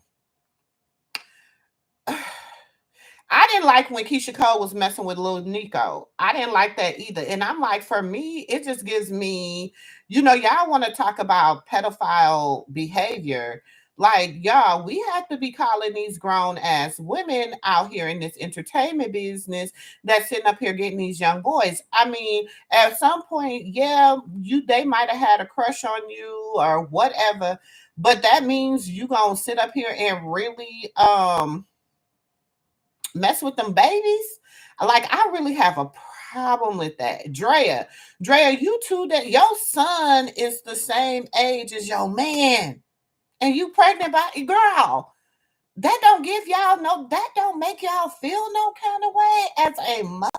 I didn't like when Keisha Cole was messing with Lil Nico. I didn't like that either. And I'm like, for me, it just gives me, y'all want to talk about pedophile behavior. Like, y'all, we have to be calling these grown ass women out here in this entertainment business that's sitting up here getting these young boys. I mean, at some point, yeah, they might have had a crush on you or whatever, but that means you gonna sit up here and really mess with them babies. Like, I really have a problem with that. Drea, you too, that your son is the same age as your man, and you pregnant by girl. That don't make y'all feel no kind of way as a mother.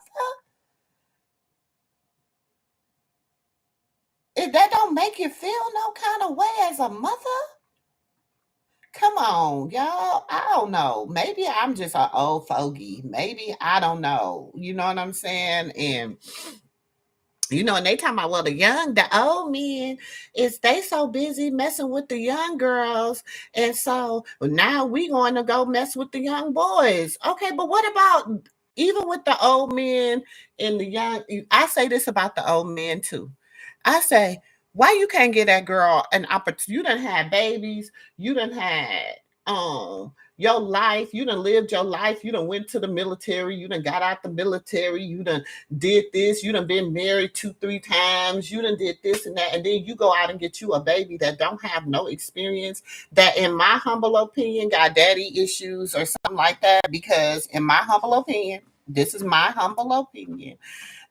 If that don't make you feel no kind of way as a mother, come on, y'all. I don't know. Maybe I'm just an old fogey. Maybe I don't know. You know what I'm saying? And and they talking about, well, the old men is they so busy messing with the young girls, and so now we going to go mess with the young boys. Okay, but what about even with the old men and the young? I say this about the old men too. I say, why you can't get that girl an opportunity? You done had babies. You done had your life. You done lived your life. You done went to the military. You done got out the military. You done did this. You done been married 2-3 times. You done did this and that. And then you go out and get you a baby that don't have no experience, that in my humble opinion got daddy issues or something like that. Because in my humble opinion, this is my humble opinion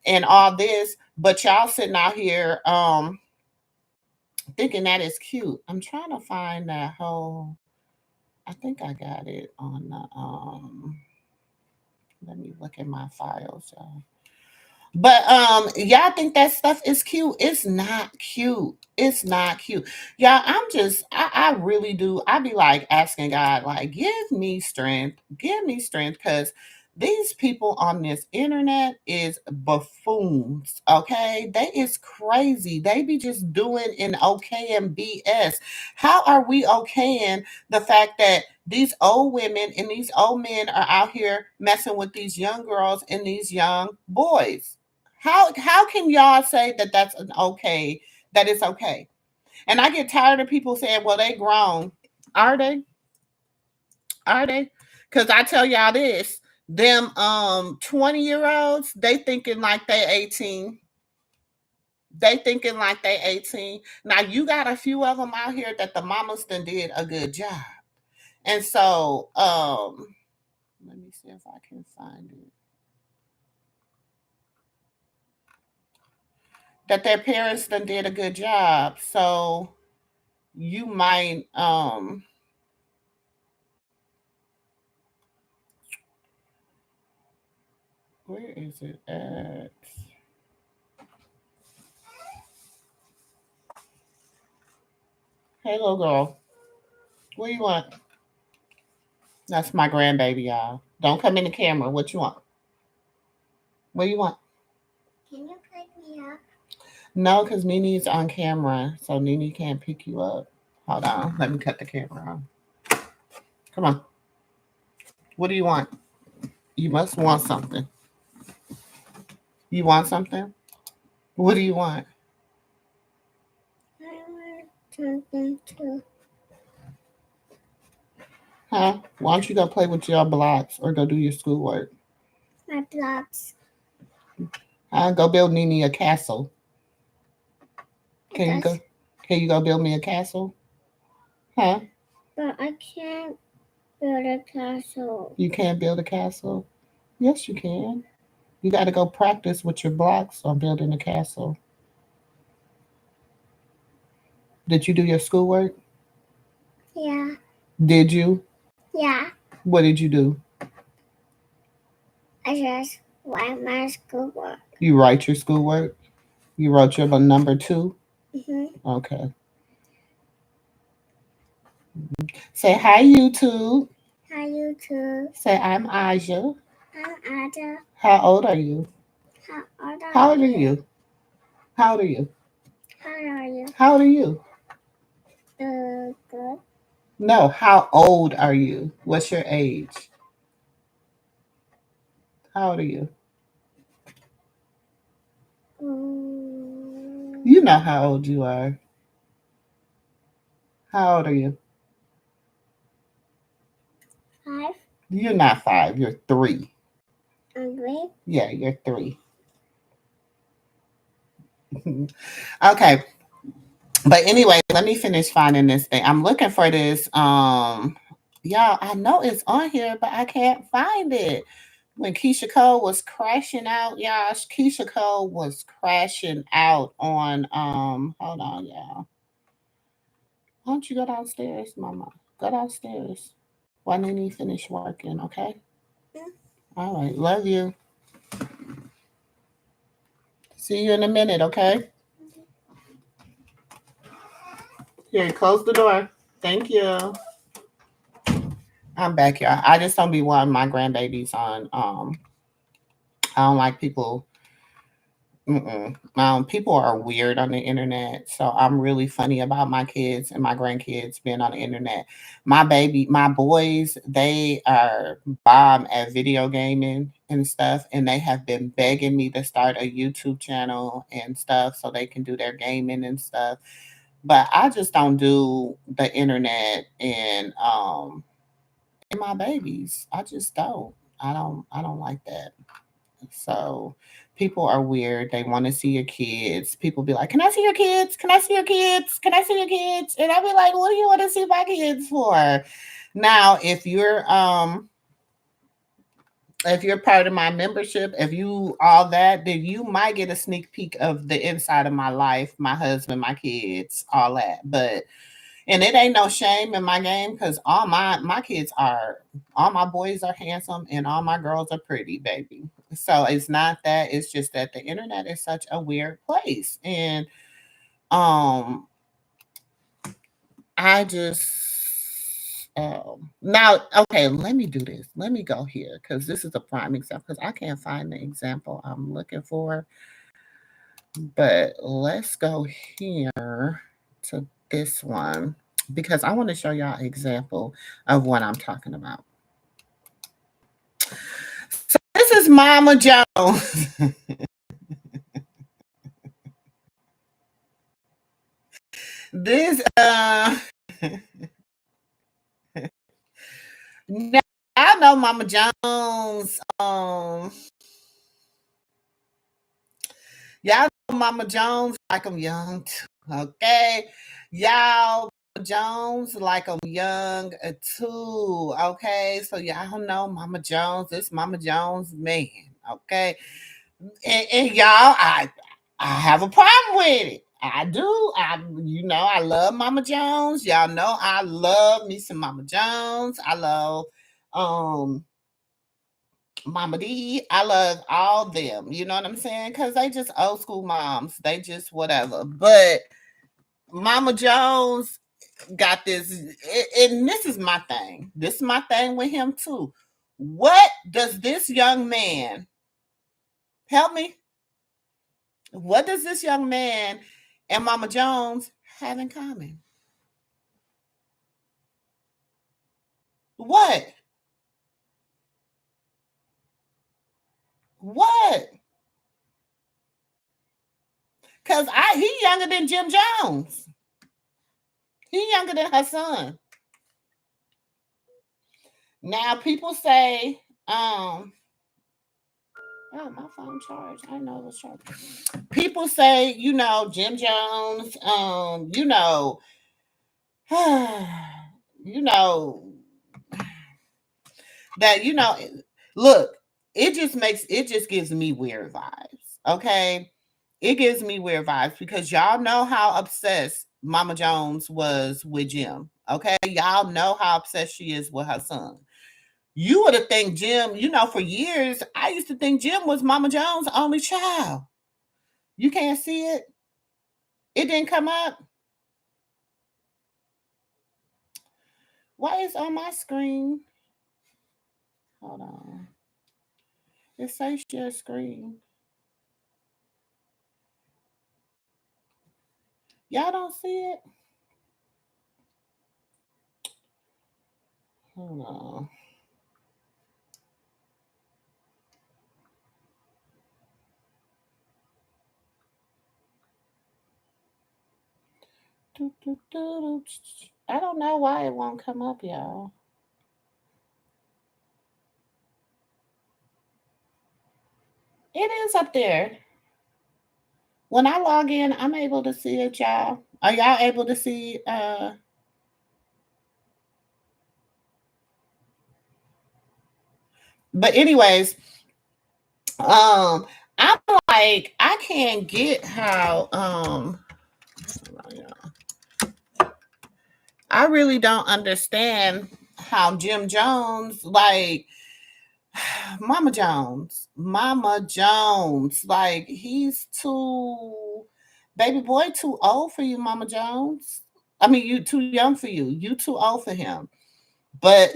and all this, but y'all sitting out here thinking that is cute. I'm trying to find that whole, I think I got it on the let me look at my files, y'all. But y'all think that stuff is cute. It's not cute. It's not cute. Y'all, I really do. I be like asking God, like, give me strength. Give me strength. Cause these people on this internet is buffoons. Okay. They is crazy. They be just doing an okay and BS. How are we okaying the fact that these old women and these old men are out here messing with these young girls and these young boys? How can y'all say that that's an okay, that it's okay? And I get tired of people saying, well, they grown. Are they? Are they? Because I tell y'all this, them 20-year-olds, they thinking like they 18. They thinking like they 18. Now you got a few of them out here that the mamas done did a good job. And so let me see if I can find it. That their parents done did a good job. So you might where is it at? Hey little girl, what do you want? That's my grandbaby, y'all. Don't come in the camera. What you want? What do you want? Can you pick me up? No, because Nini's on camera, so Nini can't pick you up. Hold on. Let me cut the camera on. Come on. What do you want? You must want something. You want something? What do you want? I want something too. Huh? Why don't you go play with your blocks or go do your schoolwork? My blocks. Go build Nini a castle. Can you That's, go? Can you go build me a castle? Huh? but I can't build a castle. You can't build a castle? Yes, you can. You got to go practice with your blocks on building a castle. Did you do your schoolwork? Yeah. Did you? Yeah. What did you do? I just write my schoolwork. You write your schoolwork? You wrote your number two? Mm-hmm. Okay. Say hi, YouTube. Hi, YouTube. Say I'm Aja. I'm Ada. How old are you? How old How are old are you? you? How old are you? How old are you? How old are you? Good. No, how old are you? What's your age? How old are you? You know how old you are. How old are you? 5. You're not 5, you're 3. I'm 3. Yeah, you're 3. Okay. But anyway, let me finish finding this thing. I'm looking for this. Y'all, I know it's on here, but I can't find it. When Keisha Cole was crashing out, y'all, Keisha Cole was crashing out on hold on, y'all. Why don't you go downstairs, mama? Go downstairs. Why didn't you finish working, okay? All right, love you. See you in a minute, okay? Here, close the door. Thank you. I'm back, y'all. I just don't be wanting my grandbabies on. I don't like people. Mm-mm. People are weird on the internet, so I'm really funny about my kids and my grandkids being on the internet. My boys, they are bomb at video gaming and stuff, and they have been begging me to start a YouTube channel and stuff so they can do their gaming and stuff. But I just don't do the internet and my babies. I just don't. I don't like that. So people are weird. They want to see your kids. People be like, "Can I see your kids? Can I see your kids? Can I see your kids?" And I be like, "What do you want to see my kids for?" Now, if you're part of my membership, if you all that, then you might get a sneak peek of the inside of my life, my husband, my kids, all that. But And it ain't no shame in my game because all my kids are all my boys are handsome and all my girls are pretty, baby. So it's not that, it's just that the internet is such a weird place. And um I just now okay, let me do this. Let me go here because this is a prime example because I can't find the example I'm looking for. But let's go here to this one because I want to show y'all an example of what I'm talking about. So this is Mama Jones. This now I know Mama Jones. Y'all know Mama Jones like I'm young too. Okay. Y'all Jones like I'm young too. Okay. So y'all know Mama Jones. This Mama Jones man. Okay. And y'all, I have a problem with it. I do. I love Mama Jones. Y'all know I love me some Mama Jones. I love um Mama D. I love all them. You know what I'm saying? Because they just old school moms. They just whatever. But Mama Jones got this, and this is my thing. This is my thing with him too. What does this young man help me? What does this young man and Mama Jones have in common? What? What? Cause he younger than Jim Jones. He younger than her son. Now people say, oh, my phone charged. I know it was charged. People say, Jim Jones, you know, that, look, it just gives me weird vibes. Okay. It gives me weird vibes because y'all know how obsessed Mama Jones was with Jim. Okay. Y'all know how obsessed she is with her son. You would have think Jim, for years, I used to think Jim was Mama Jones' only child. You can't see it? It didn't come up? Why is on my screen? Hold on. It says share screen. Y'all don't see it? Hold on. I don't know why it won't come up, y'all. It is up there. When I log in, I'm able to see it, y'all. Are y'all able to see but anyways, I'm like, I can't get how I really don't understand how Jim Jones, like Mama Jones, like he's too baby boy too old for you, Mama Jones. I mean, you too young for you. You too old for him. But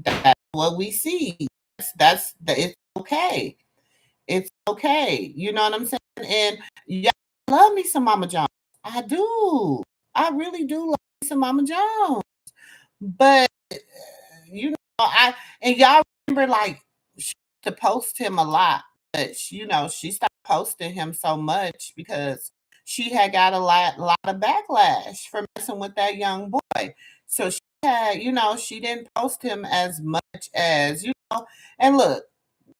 that's what we see. It's okay. It's okay. You know what I'm saying? And yeah, I love me some Mama Jones. I do. I really do love me some Mama Jones. But I and y'all remember like she used to post him a lot, but she stopped posting him so much because she had got a lot of backlash for messing with that young boy. So she had, she didn't post him as much as, and look,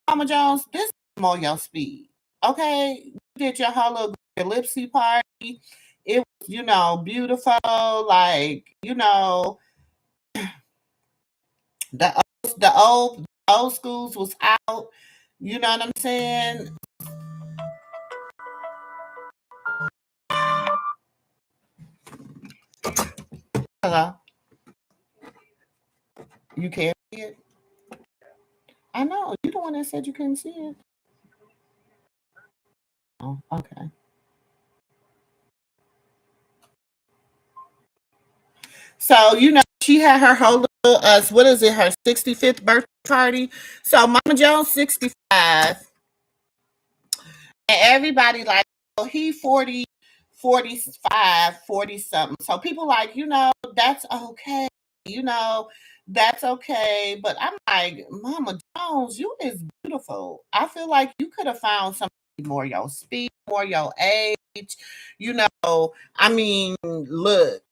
Mama Jones, this is more your speed. Okay. You did your whole little ellipse party. It was, beautiful. Like, the the old schools was out. You know what I'm saying? Hello? You can't see it? I know. You the one that said you couldn't see it. Oh, okay. So, she had her whole little, what is it, her 65th birthday party. So, Mama Jones, 65. And everybody like, oh, he 40, 45, 40 something. So people like, that's okay. You know, that's okay. But I'm like, Mama Jones, you is beautiful. I feel like you could have found somebody more your speed, more your age. I mean, look.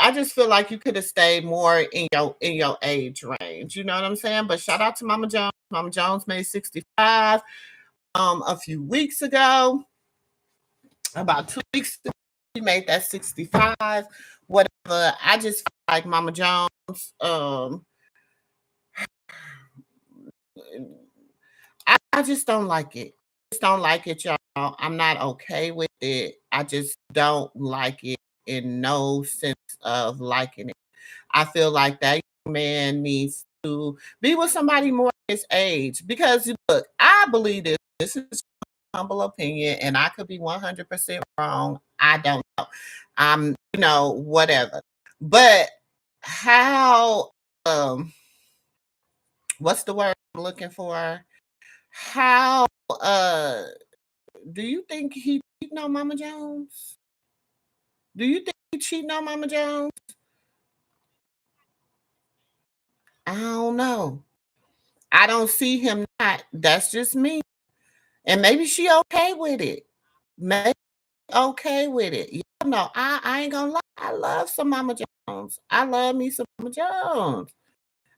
I just feel like you could have stayed more in your age range. You know what I'm saying? But shout out to Mama Jones. Mama Jones made 65 a few weeks ago. About 2 weeks ago, she made that 65. Whatever. I just feel like Mama Jones. I just don't like it. Just don't like it, y'all. I'm not okay with it. I just don't like it in no sense of liking it. I feel like that man needs to be with somebody more his age. Because look, I believe this. This is humble opinion, and I could be 100% wrong. I don't know. Whatever. But how what's the word I'm looking for? How do you think he cheating on Mama Jones? Do you think he cheating on Mama Jones? I don't know. I don't see him not. That's just me. And maybe she okay with it. Maybe okay with it. No, I ain't gonna lie. I love some Mama Jones. I love me some Mama Jones.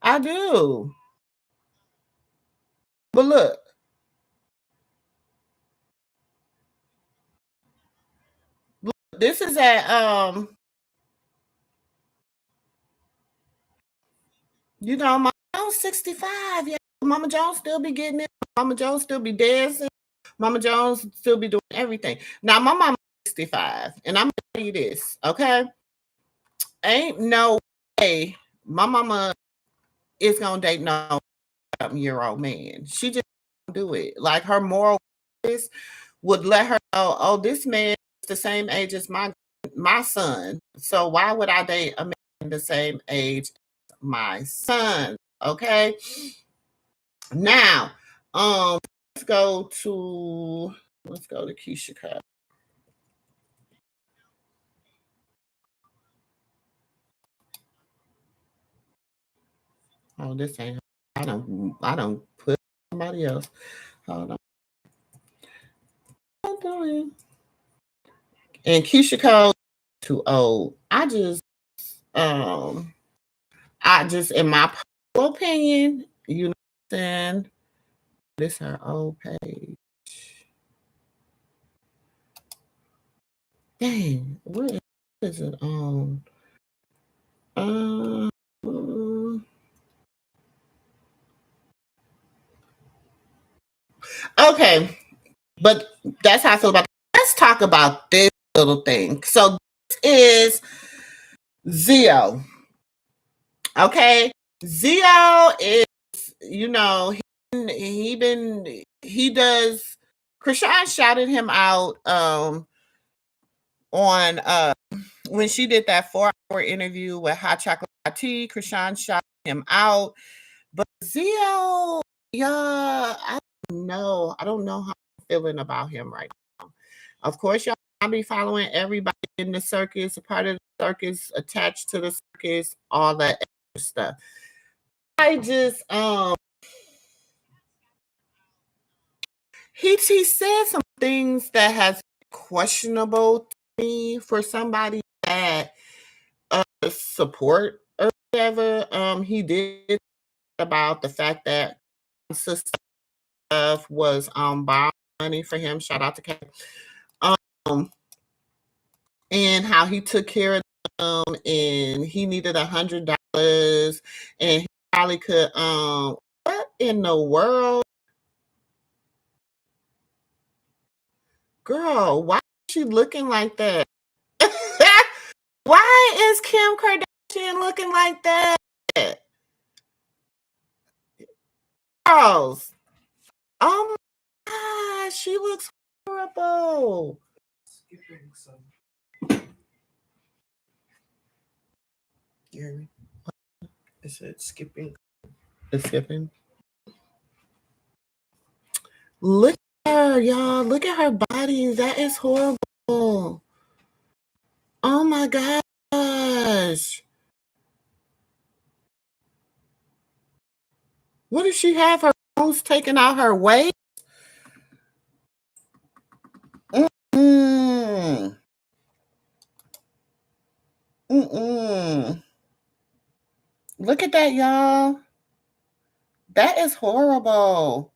I do. But look, this is at Mama Jones 65. Yeah, Mama Jones still be getting it. Mama Jones still be dancing. Mama Jones still be doing everything. Now my mama 65, and I'm gonna tell you this, okay? Ain't no way my mama is gonna date no year old man. She just don't do it. Like her moral compass would let her know, oh, this man is the same age as my son. So why would I date a man the same age as my son? Okay. Now, let's go to Keisha Cole. Oh, this ain't. I don't put somebody else. Hold on. I'm doing. And Keisha Cole too old. Um, in my opinion, you know what I'm saying? This her old page. Dang, what is it on? Um, okay, but that's how I feel about it. Let's talk about this little thing. So this is Zio. Okay. Zio is, he does Krishan shouted him out on when she did that 4-hour interview with Hot Chocolate Tea. Krishan shouted him out. But Zio, yeah, I don't know. I don't know how I'm feeling about him right now. Of course, y'all, I'll be following everybody in the circus, a part of the circus, attached to the circus, all that extra stuff. I just he said some things that has questionable to me for somebody that support or whatever. He did about the fact that sister stuff was borrowing money for him. Shout out to Kay. Um and how he took care of them and he needed $100 and he probably could what in the world? Girl, why is she looking like that? Why is Kim Kardashian looking like that? Girls. Oh my God, she looks horrible. Skipping some. Yeah. Is it skipping? It's skipping. Look at her, y'all. Look at her body. That is horrible. Oh my gosh. What does she have? Her bones taking out her weight? Mm-mm. Mm-mm. Look at that, y'all. That is horrible.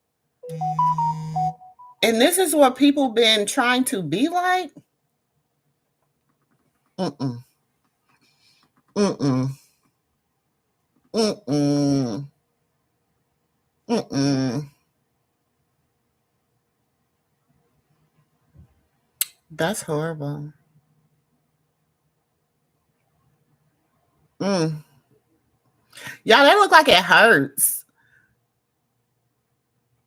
And this is what people been trying to be like? Mm-mm. Mm-mm. Mm-mm. Mm-mm. That's horrible. Mm. Y'all, that look like it hurts.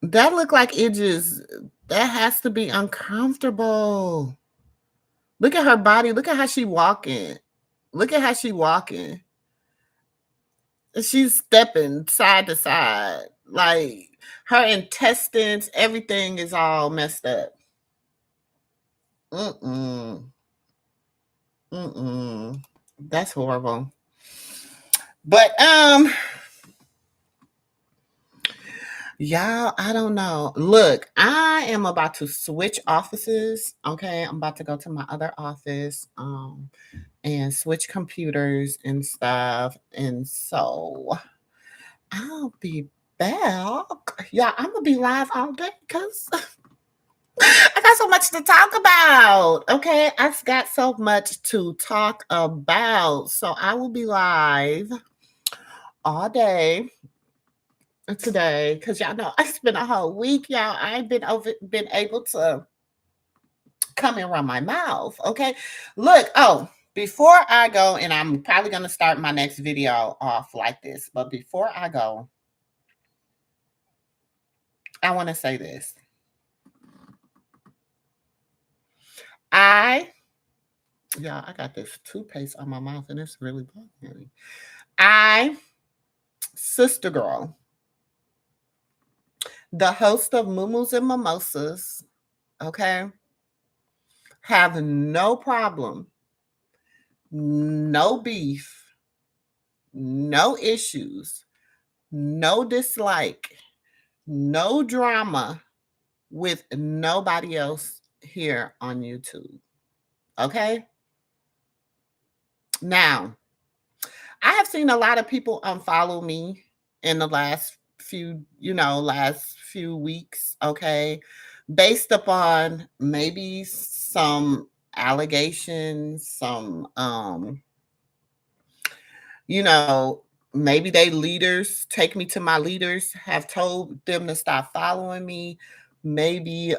That look like it just, that has to be uncomfortable. Look at her body. Look at how she walking. Look at how she walking. She's stepping side to side. Like her intestines, everything is all messed up. Mm-mm. Mm-mm. That's horrible. But y'all, I don't know. Look, I am about to switch offices. Okay. I'm about to go to my other office. And switch computers and stuff. And so I'll be back. Yeah, I'm gonna be live all day because I got so much to talk about. Okay, I've got so much to talk about. So I will be live all day today because y'all know I spent a whole week, y'all. I've been able to come and run my mouth. Okay, look. Oh, before I go, and I'm probably gonna start my next video off like this, but before I go, I want to say this. Yeah, I got this toothpaste on my mouth and it's really bothering me. SistaGirl, the host of MooMoos and Mimosas, okay, have no problem, no beef, no issues, no dislike, no drama with nobody else here on YouTube. Okay? Now, I have seen a lot of people unfollow me in the last few weeks, okay? Based upon maybe some allegations, some you know, maybe they leaders take me to my leaders have told them to stop following me. Maybe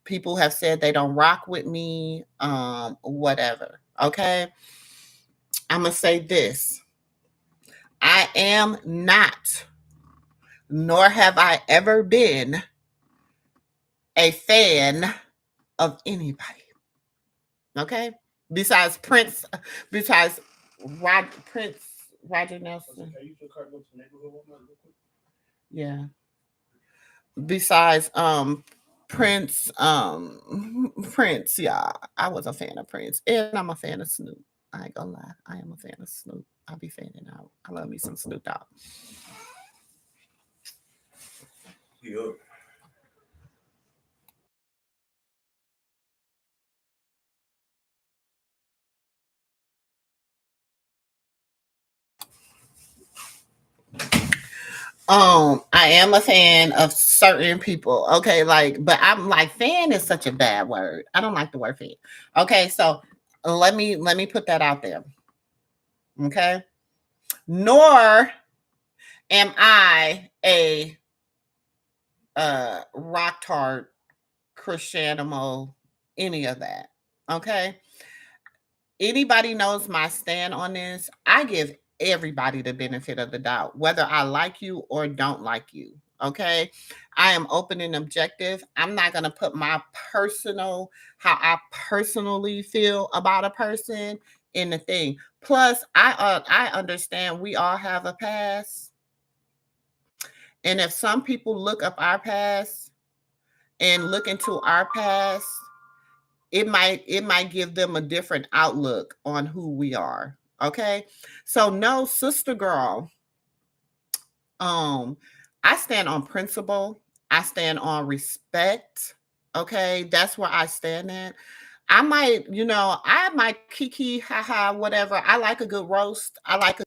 people have said they don't rock with me, whatever. Okay. I'm going to say this. I am not, nor have I ever been a fan of anybody. Okay? Besides besides Prince Roger Nelson. Yeah. Besides Prince, yeah. I was a fan of Prince. And I'm a fan of Snoop. I ain't gonna lie. I am a fan of Snoop. I'll be fanning out. I love me some Snoop Dogg. Yeah. I am a fan of certain people. Okay, but I'm like fan is such a bad word. I don't like the word fan. Okay, so let me put that out there. Okay. Nor am I a rock tart, Christianimo, any of that. Okay. Anybody knows my stand on this. I give everybody the benefit of the doubt, whether I like you or don't like you. Okay. I am open and objective. I'm not going to put my how I personally feel about a person in the thing. Plus, I understand we all have a past. And if some people look up our past and look into our past, it might give them a different outlook on who we are. Okay. So no, sister girl, um, I stand on principle. I stand on respect. Okay. That's where I stand at. I might kiki, haha, whatever. I like a good roast. I like a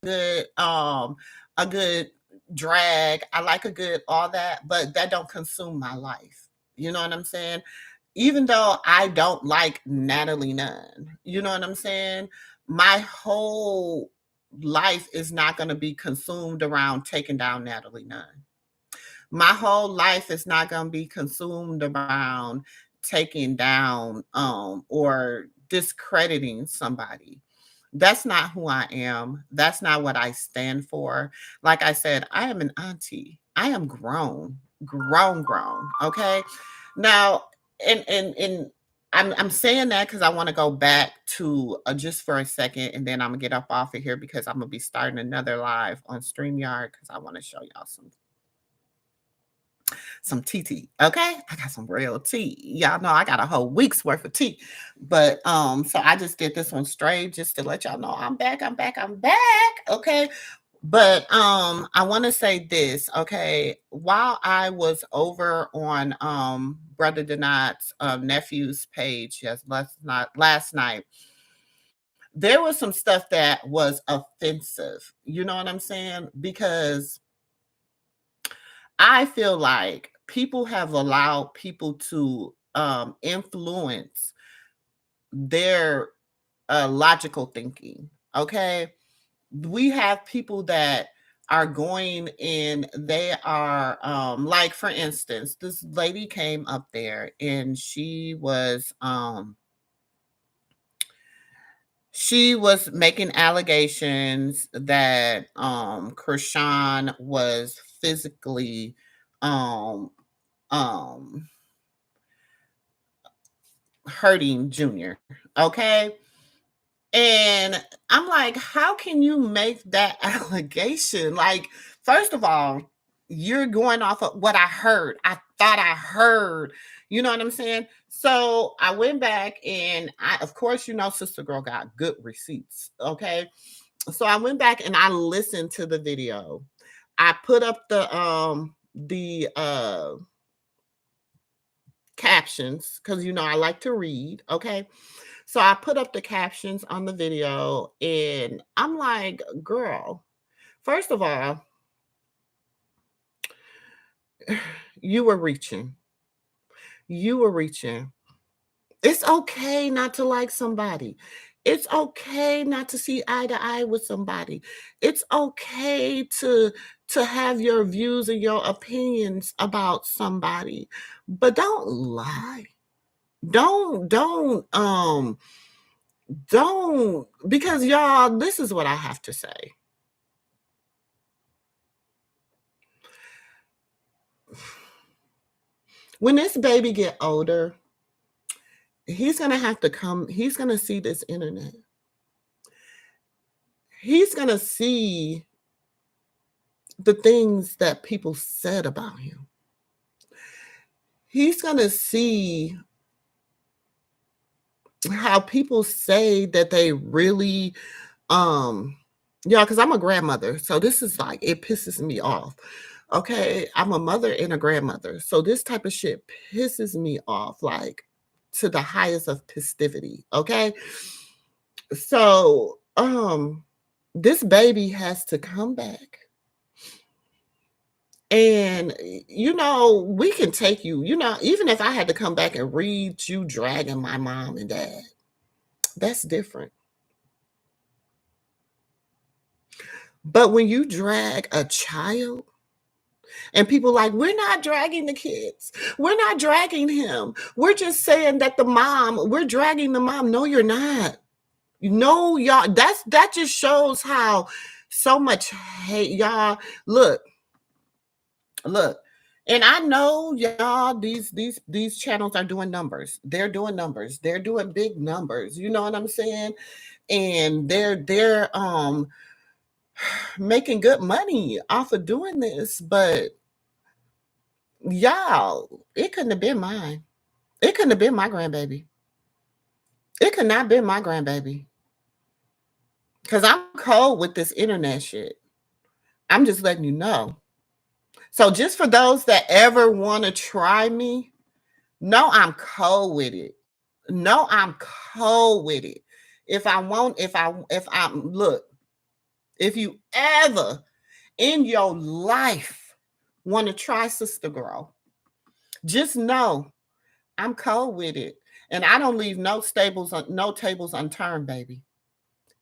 good drag. I like a good all that, but that don't consume my life. You know what I'm saying? Even though I don't like Natalie Nunn, you know what I'm saying? My whole life is not going to be consumed around taking down Natalie Nunn. My whole life is not going to be consumed around taking down or discrediting somebody. That's not who I am. That's not what I stand for. Like I said, I am an auntie. I am grown, grown. Okay. Now, and I'm saying that because I want to go back to just for a second, and then I'm gonna get up off of here because I'm gonna be starting another live on StreamYard because I want to show y'all some tea. Okay, I got some real tea. Y'all know I got a whole week's worth of tea, but so I just did this one straight just to let y'all know I'm back. Okay. But I want to say this, okay. While I was over on Brother Donat's nephew's page, yes, last night, there was some stuff that was offensive. You know what I'm saying? Because I feel like people have allowed people to influence their logical thinking. Okay. We have people that are going in, they are like, for instance, this lady came up there and she was making allegations that Krishan was physically um um hurting Junior. Okay. And I'm like, how can you make that allegation? Like, first of all, you're going off of what I heard. I thought I heard. You know what I'm saying? So I went back and of course, Sister Girl got good receipts. Okay. So I went back and I listened to the video. I put up the captions because I like to read. Okay. So I put up the captions on the video and I'm like, girl, first of all, you were reaching. You were reaching. It's okay not to like somebody. It's okay not to see eye to eye with somebody. It's okay to have your views and your opinions about somebody. But don't lie. Don't because y'all, this is what I have to say. When this baby get older, he's going to have to come, he's going to see this internet. He's going to see the things that people said about him. He's going to see how people say that they really because I'm a grandmother, so this is like, it pisses me off. Okay, I'm a mother and a grandmother, so this type of shit pisses me off, like, to the highest of festivity. Okay, so this baby has to come back, and we can take you. Even if I had to come back and read you dragging my mom and dad, that's different. But when you drag a child, and people like, we're not dragging the kids. We're not dragging him. We're just saying that we're dragging the mom. No, you're not. You know, y'all, that just shows how so much hate, y'all. Look, and I know y'all, these channels are doing numbers. They're doing numbers. They're doing big numbers. You know what I'm saying? And they're making good money off of doing this, but y'all, it couldn't have been mine. It couldn't have been my grandbaby. It could not been my grandbaby. Cause I'm cold with this internet shit. I'm just letting you know. So just for those that ever want to try me, no, I'm cold with it. No, I'm cold with it. If I look, if you ever in your life want to try Sister Girl, just know I'm cold with it. And I don't leave no tables unturned, baby.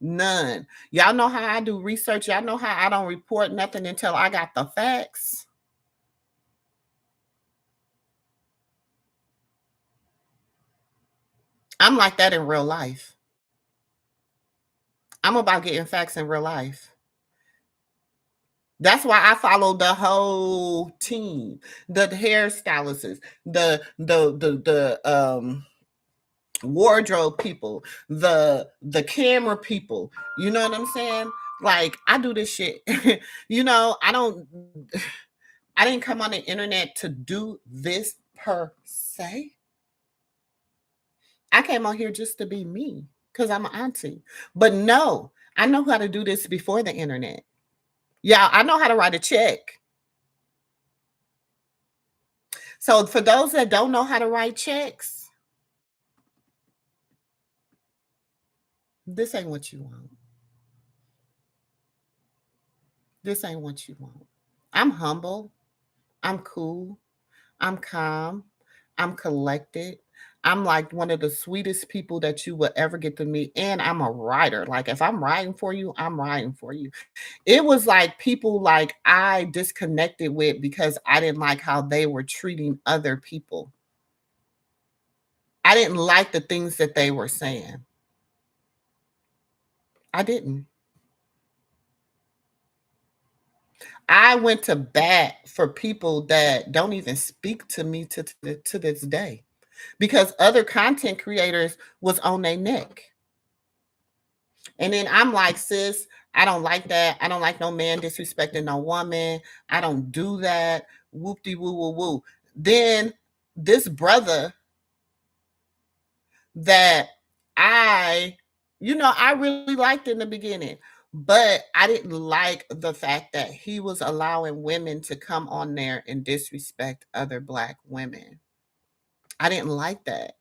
None. Y'all know how I do research. Y'all know how I don't report nothing until I got the facts. I'm like that in real life. I'm about getting facts in real life. That's why I follow the whole team, the hairstylists, the wardrobe people, the camera people. You know what I'm saying? Like I do this shit. You know, I didn't come on the internet to do this per se. I came on here just to be me because I'm an auntie. But no, I know how to do this before the internet. Yeah, I know how to write a check. So for those that don't know how to write checks, this ain't what you want. This ain't what you want. I'm humble. I'm cool. I'm calm. I'm collected. I'm like one of the sweetest people that you will ever get to meet. And I'm a writer. Like if I'm writing for you, I'm writing for you. It was like people like I disconnected with because I didn't like how they were treating other people. I didn't like the things that they were saying. I didn't. I went to bat for people that don't even speak to me to this day because other content creators was on their neck. And then I'm like, sis, I don't like that. I don't like no man disrespecting no woman. I don't do that. Whoop de woo woo woo. Then this brother that I, I really liked in the beginning, but I didn't like the fact that he was allowing women to come on there and disrespect other Black women. I didn't like that.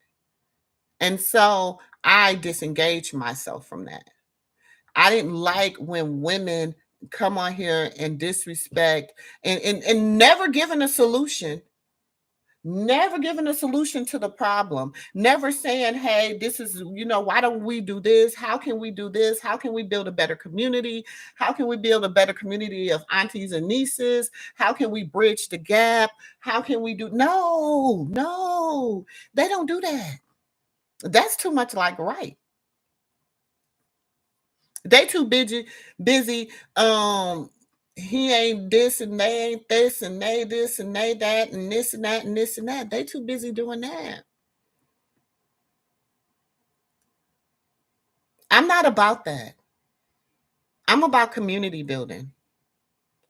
And so I disengaged myself from that. I didn't like when women come on here and disrespect and never giving a solution. Never giving a solution to the problem. Never saying, hey, this is, why don't we do this? How can we do this? How can we build a better community? How can we build a better community of aunties and nieces? How can we bridge the gap? How can we do? No, they don't do that. That's too much like right. They too busy. He ain't this and they ain't this and they this and they that and this and that and this and that. They too busy doing that. I'm not about that. I'm about community building.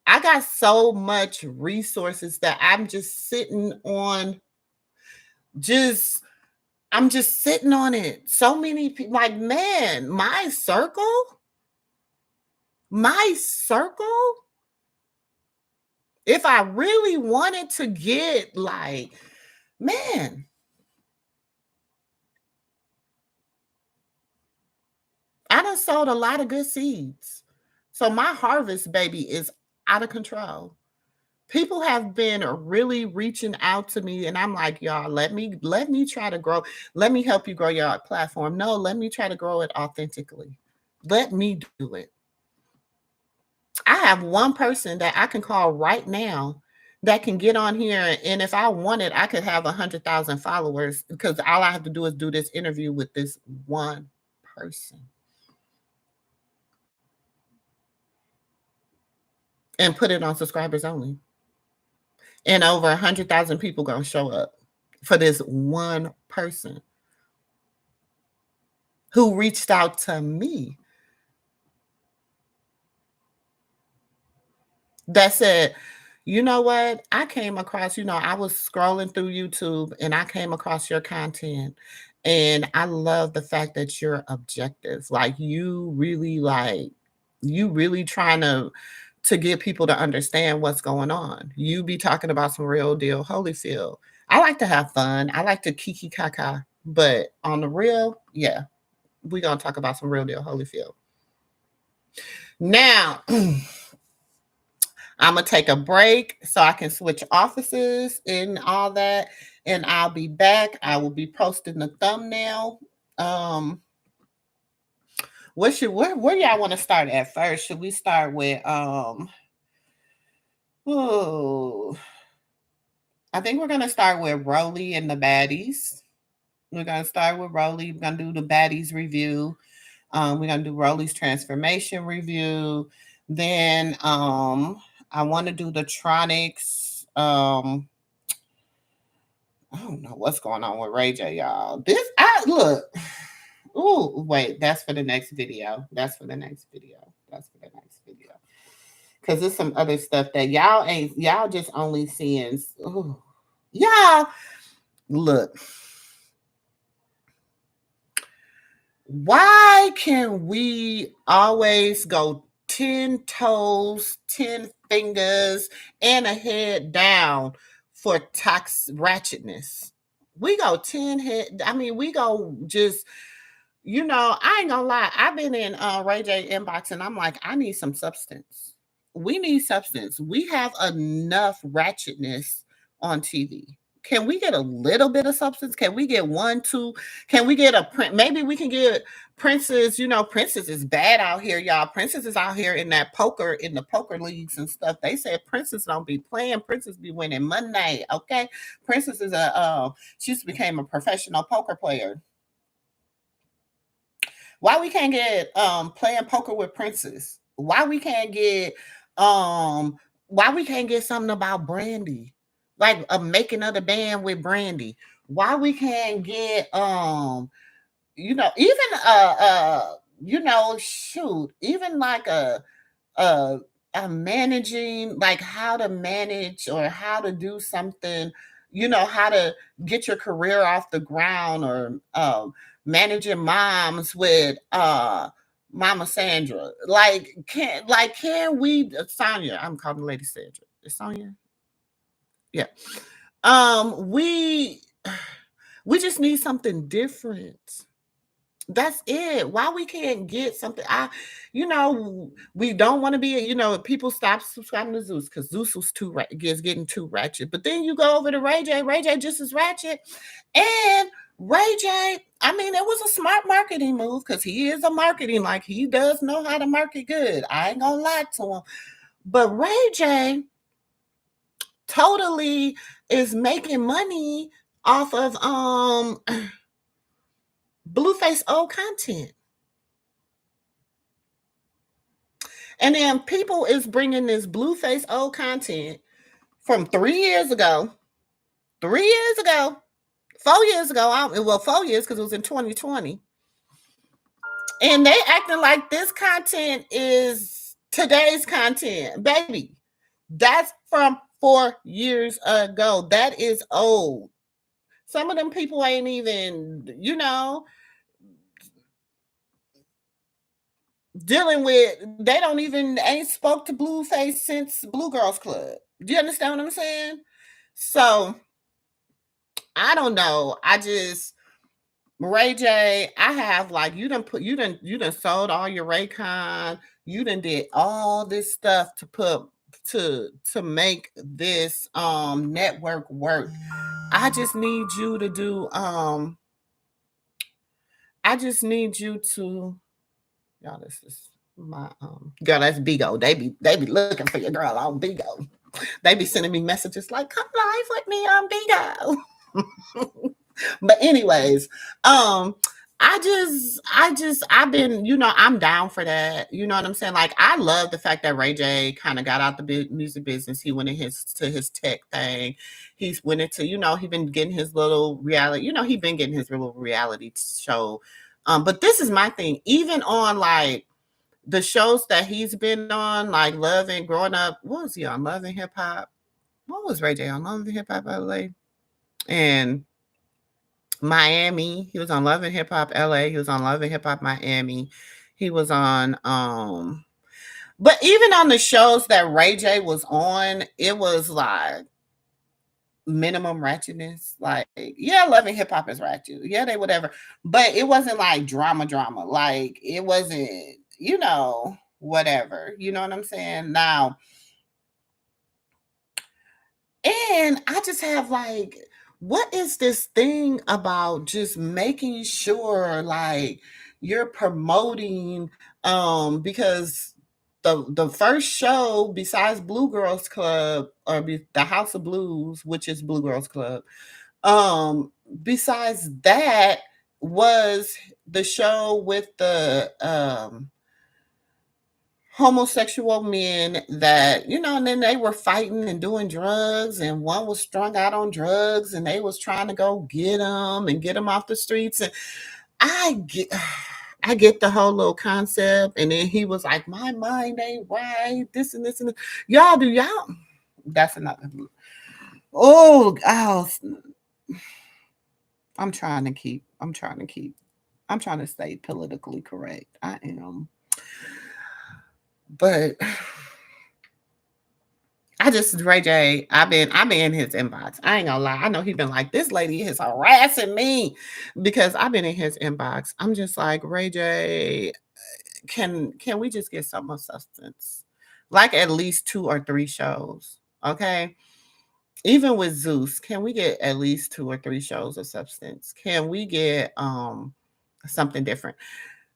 I got so much resources that I'm just sitting on. Just I'm just sitting on it. So many people, like man, my circle. If I really wanted to get like, man, I done sowed a lot of good seeds. So my harvest, baby, is out of control. People have been really reaching out to me, and I'm like, y'all, let me try to grow. Let me help you grow your platform. No, let me try to grow it authentically. Let me do it. I have one person that I can call right now that can get on here, and if I wanted, I could have 100,000 followers because all I have to do is do this interview with this one person. and put it on subscribers only. And over 100,000 people gonna show up for this one person who reached out to me that said, you know what? I came across, I was scrolling through YouTube and I came across your content. And I love the fact that you're objective. Like you really trying to get people to understand what's going on. You be talking about some real deal Holyfield. I like to have fun. I like to kiki kaka. But on the real, yeah, we're gonna talk about some real deal Holyfield. Now I'm gonna take a break so I can switch offices and all that, and I'll be back. I will be posting the thumbnail. Where y'all want to start at first? Should we start with oh, I think we're gonna start with Rolly and the baddies. We're gonna start with Rolly. We're gonna do the baddies review. We're gonna do Rolly's transformation review. Then I want to do the Tronics. I don't know what's going on with Ray J, y'all. This I look. Oh, wait, that's for the next video. That's for the next video. That's for the next video. Cause there's some other stuff that y'all just only seeing. Ooh. Y'all look. Why can we always go 10 toes, 10 fingers, and a head down for tax ratchetness? We go 10 head. I mean, we go just, I ain't gonna lie. I've been in Ray J inbox and I'm like, I need some substance. We need substance. We have enough ratchetness on TV. Can we get a little bit of substance? Can we get one, two? Can we get a print? Maybe we can get Princess. Princess is bad out here, y'all. Princess is out here in the poker leagues and stuff. They said Princess don't be playing. Princess be winning money. Okay, Princess is she just became a professional poker player. Why we can't get playing poker with Princess? Why we can't get something about Brandy? Like a making of the band with Brandy. Why we can't get even shoot, even like a managing, like how to manage or how to do something, how to get your career off the ground, or managing moms with Mama Sandra. Can we Sonya, I'm calling Lady Sandra. Is Sonya? Yeah. We just need something different. That's it. Why we can't get something? We don't want to be. People stop subscribing to Zeus because Zeus was getting too ratchet. But then you go over to Ray J. Ray J just as ratchet, and Ray J. I mean, it was a smart marketing move because he is a marketing, like he does know how to market good. I ain't gonna lie to him, but Ray J. totally is making money off of Blueface old content. And then people is bringing this Blueface old content from 3 years ago, 4 years ago. 4 years because it was in 2020. And they acting like this content is today's content. Baby, that's from 4 years ago. That is old. Some of them people ain't even, dealing with, they don't even ain't spoke to Blueface since Blue Girls Club. Do you understand what I'm saying? So I don't know. Ray J, I have like you done sold all your Raycon. You done did all this stuff to put to make this network work. I just need you to do I just need you to, y'all, this is my girl, that's Bigo. They be looking for your girl on Bigo. They be sending me messages like, come live with me on Bigo. But anyways, I've been, I'm down for that. You know what I'm saying? Like, I love the fact that Ray J kind of got out the music business. He went in his tech thing. He's went into, he been getting his little reality, he been getting his little reality show. But this is my thing. Even on like the shows that he's been on, like Love and Growing Up, what was he on? Love and Hip Hop. What was Ray J on? Love and Hip Hop LA. And Miami. He was on Love and Hip Hop LA. He was on Love and Hip Hop Miami. He was on but even on the shows that Ray J was on, it was like minimum ratchetness. Like, yeah, Love and Hip Hop is ratchet. Yeah, they whatever. But it wasn't like drama. Like it wasn't, whatever. You know what I'm saying? Now, and I just have like, what is this thing about just making sure like you're promoting because the first show besides Blue Girls Club or the House of Blues, which is Blue Girls Club, um besides that was the show with the homosexual men that and then they were fighting and doing drugs, and one was strung out on drugs, and they was trying to go get him and get him off the streets. And I get I get the whole little concept. And then he was like, my mind ain't right, this and this and this. Y'all that's another. Oh, I'm trying to stay politically correct. I am. But Ray J, I've been in his inbox. I ain't gonna lie. I know he's been like, this lady is harassing me because I've been in his inbox. I'm just like, Ray J, can we just get some more substance? Like at least 2 or 3 shows. Okay. Even with Zeus, can we get at least 2 or 3 shows of substance? Can we get something different?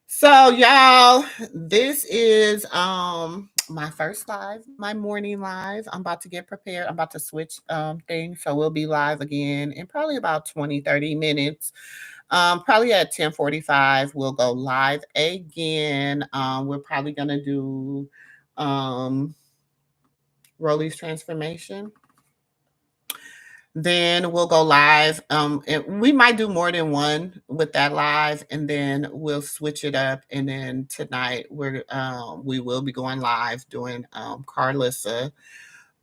So y'all, this is my first live, my morning live. I'm about to get prepared. I'm about to switch things. So we'll be live again in probably about 20-30 minutes. Probably at 10:45 we'll go live again. We're probably gonna do Rolly's transformation. Then we'll go live. And we might do more than one with that live, and then we'll switch it up. And then tonight we will be going live doing Carlissa,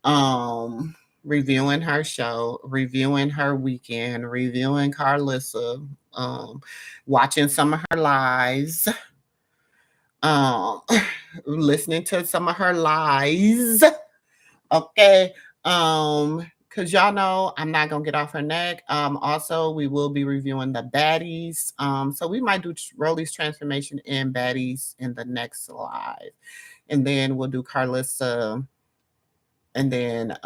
um, reviewing her show, reviewing her weekend, reviewing Carlissa, watching some of her lives, um, listening to some of her lies. Okay. Because y'all know I'm not gonna get off her neck. Also, we will be reviewing the baddies. So we might do Rolly's transformation and baddies in the next live. And then we'll do Carlissa. And then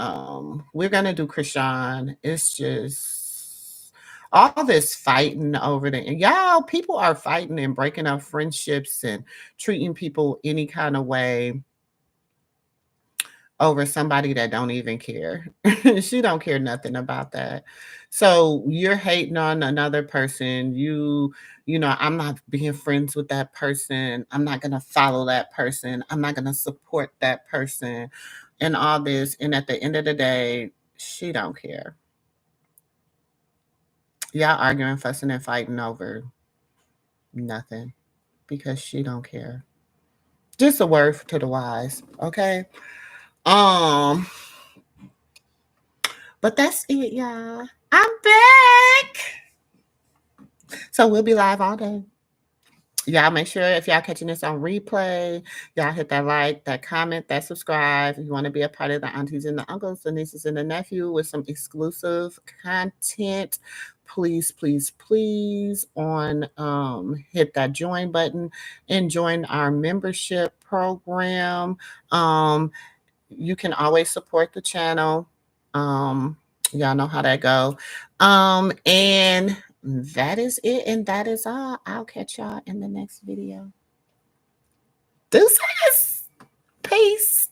we're gonna do Krishan. It's just all this fighting over the y'all, people are fighting and breaking up friendships and treating people any kind of way over somebody that don't even care. She don't care nothing about that. So you're hating on another person. I'm not being friends with that person. I'm not going to follow that person. I'm not going to support that person and all this. And at the end of the day, she don't care. Y'all arguing, fussing, and fighting over nothing because she don't care. Just a word to the wise, okay? Um, But that's it, y'all. I'm back. So we'll be live all day. Y'all make sure if y'all catching this on replay, y'all hit that like, that comment, that subscribe. If you want to be a part of the aunties and the uncles, the nieces and the nephew with some exclusive content, please on hit that join button and join our membership program. You can always support the channel. Y'all know how that go. And that is it, and that is all. I'll catch y'all in the next video. Deuces. Peace.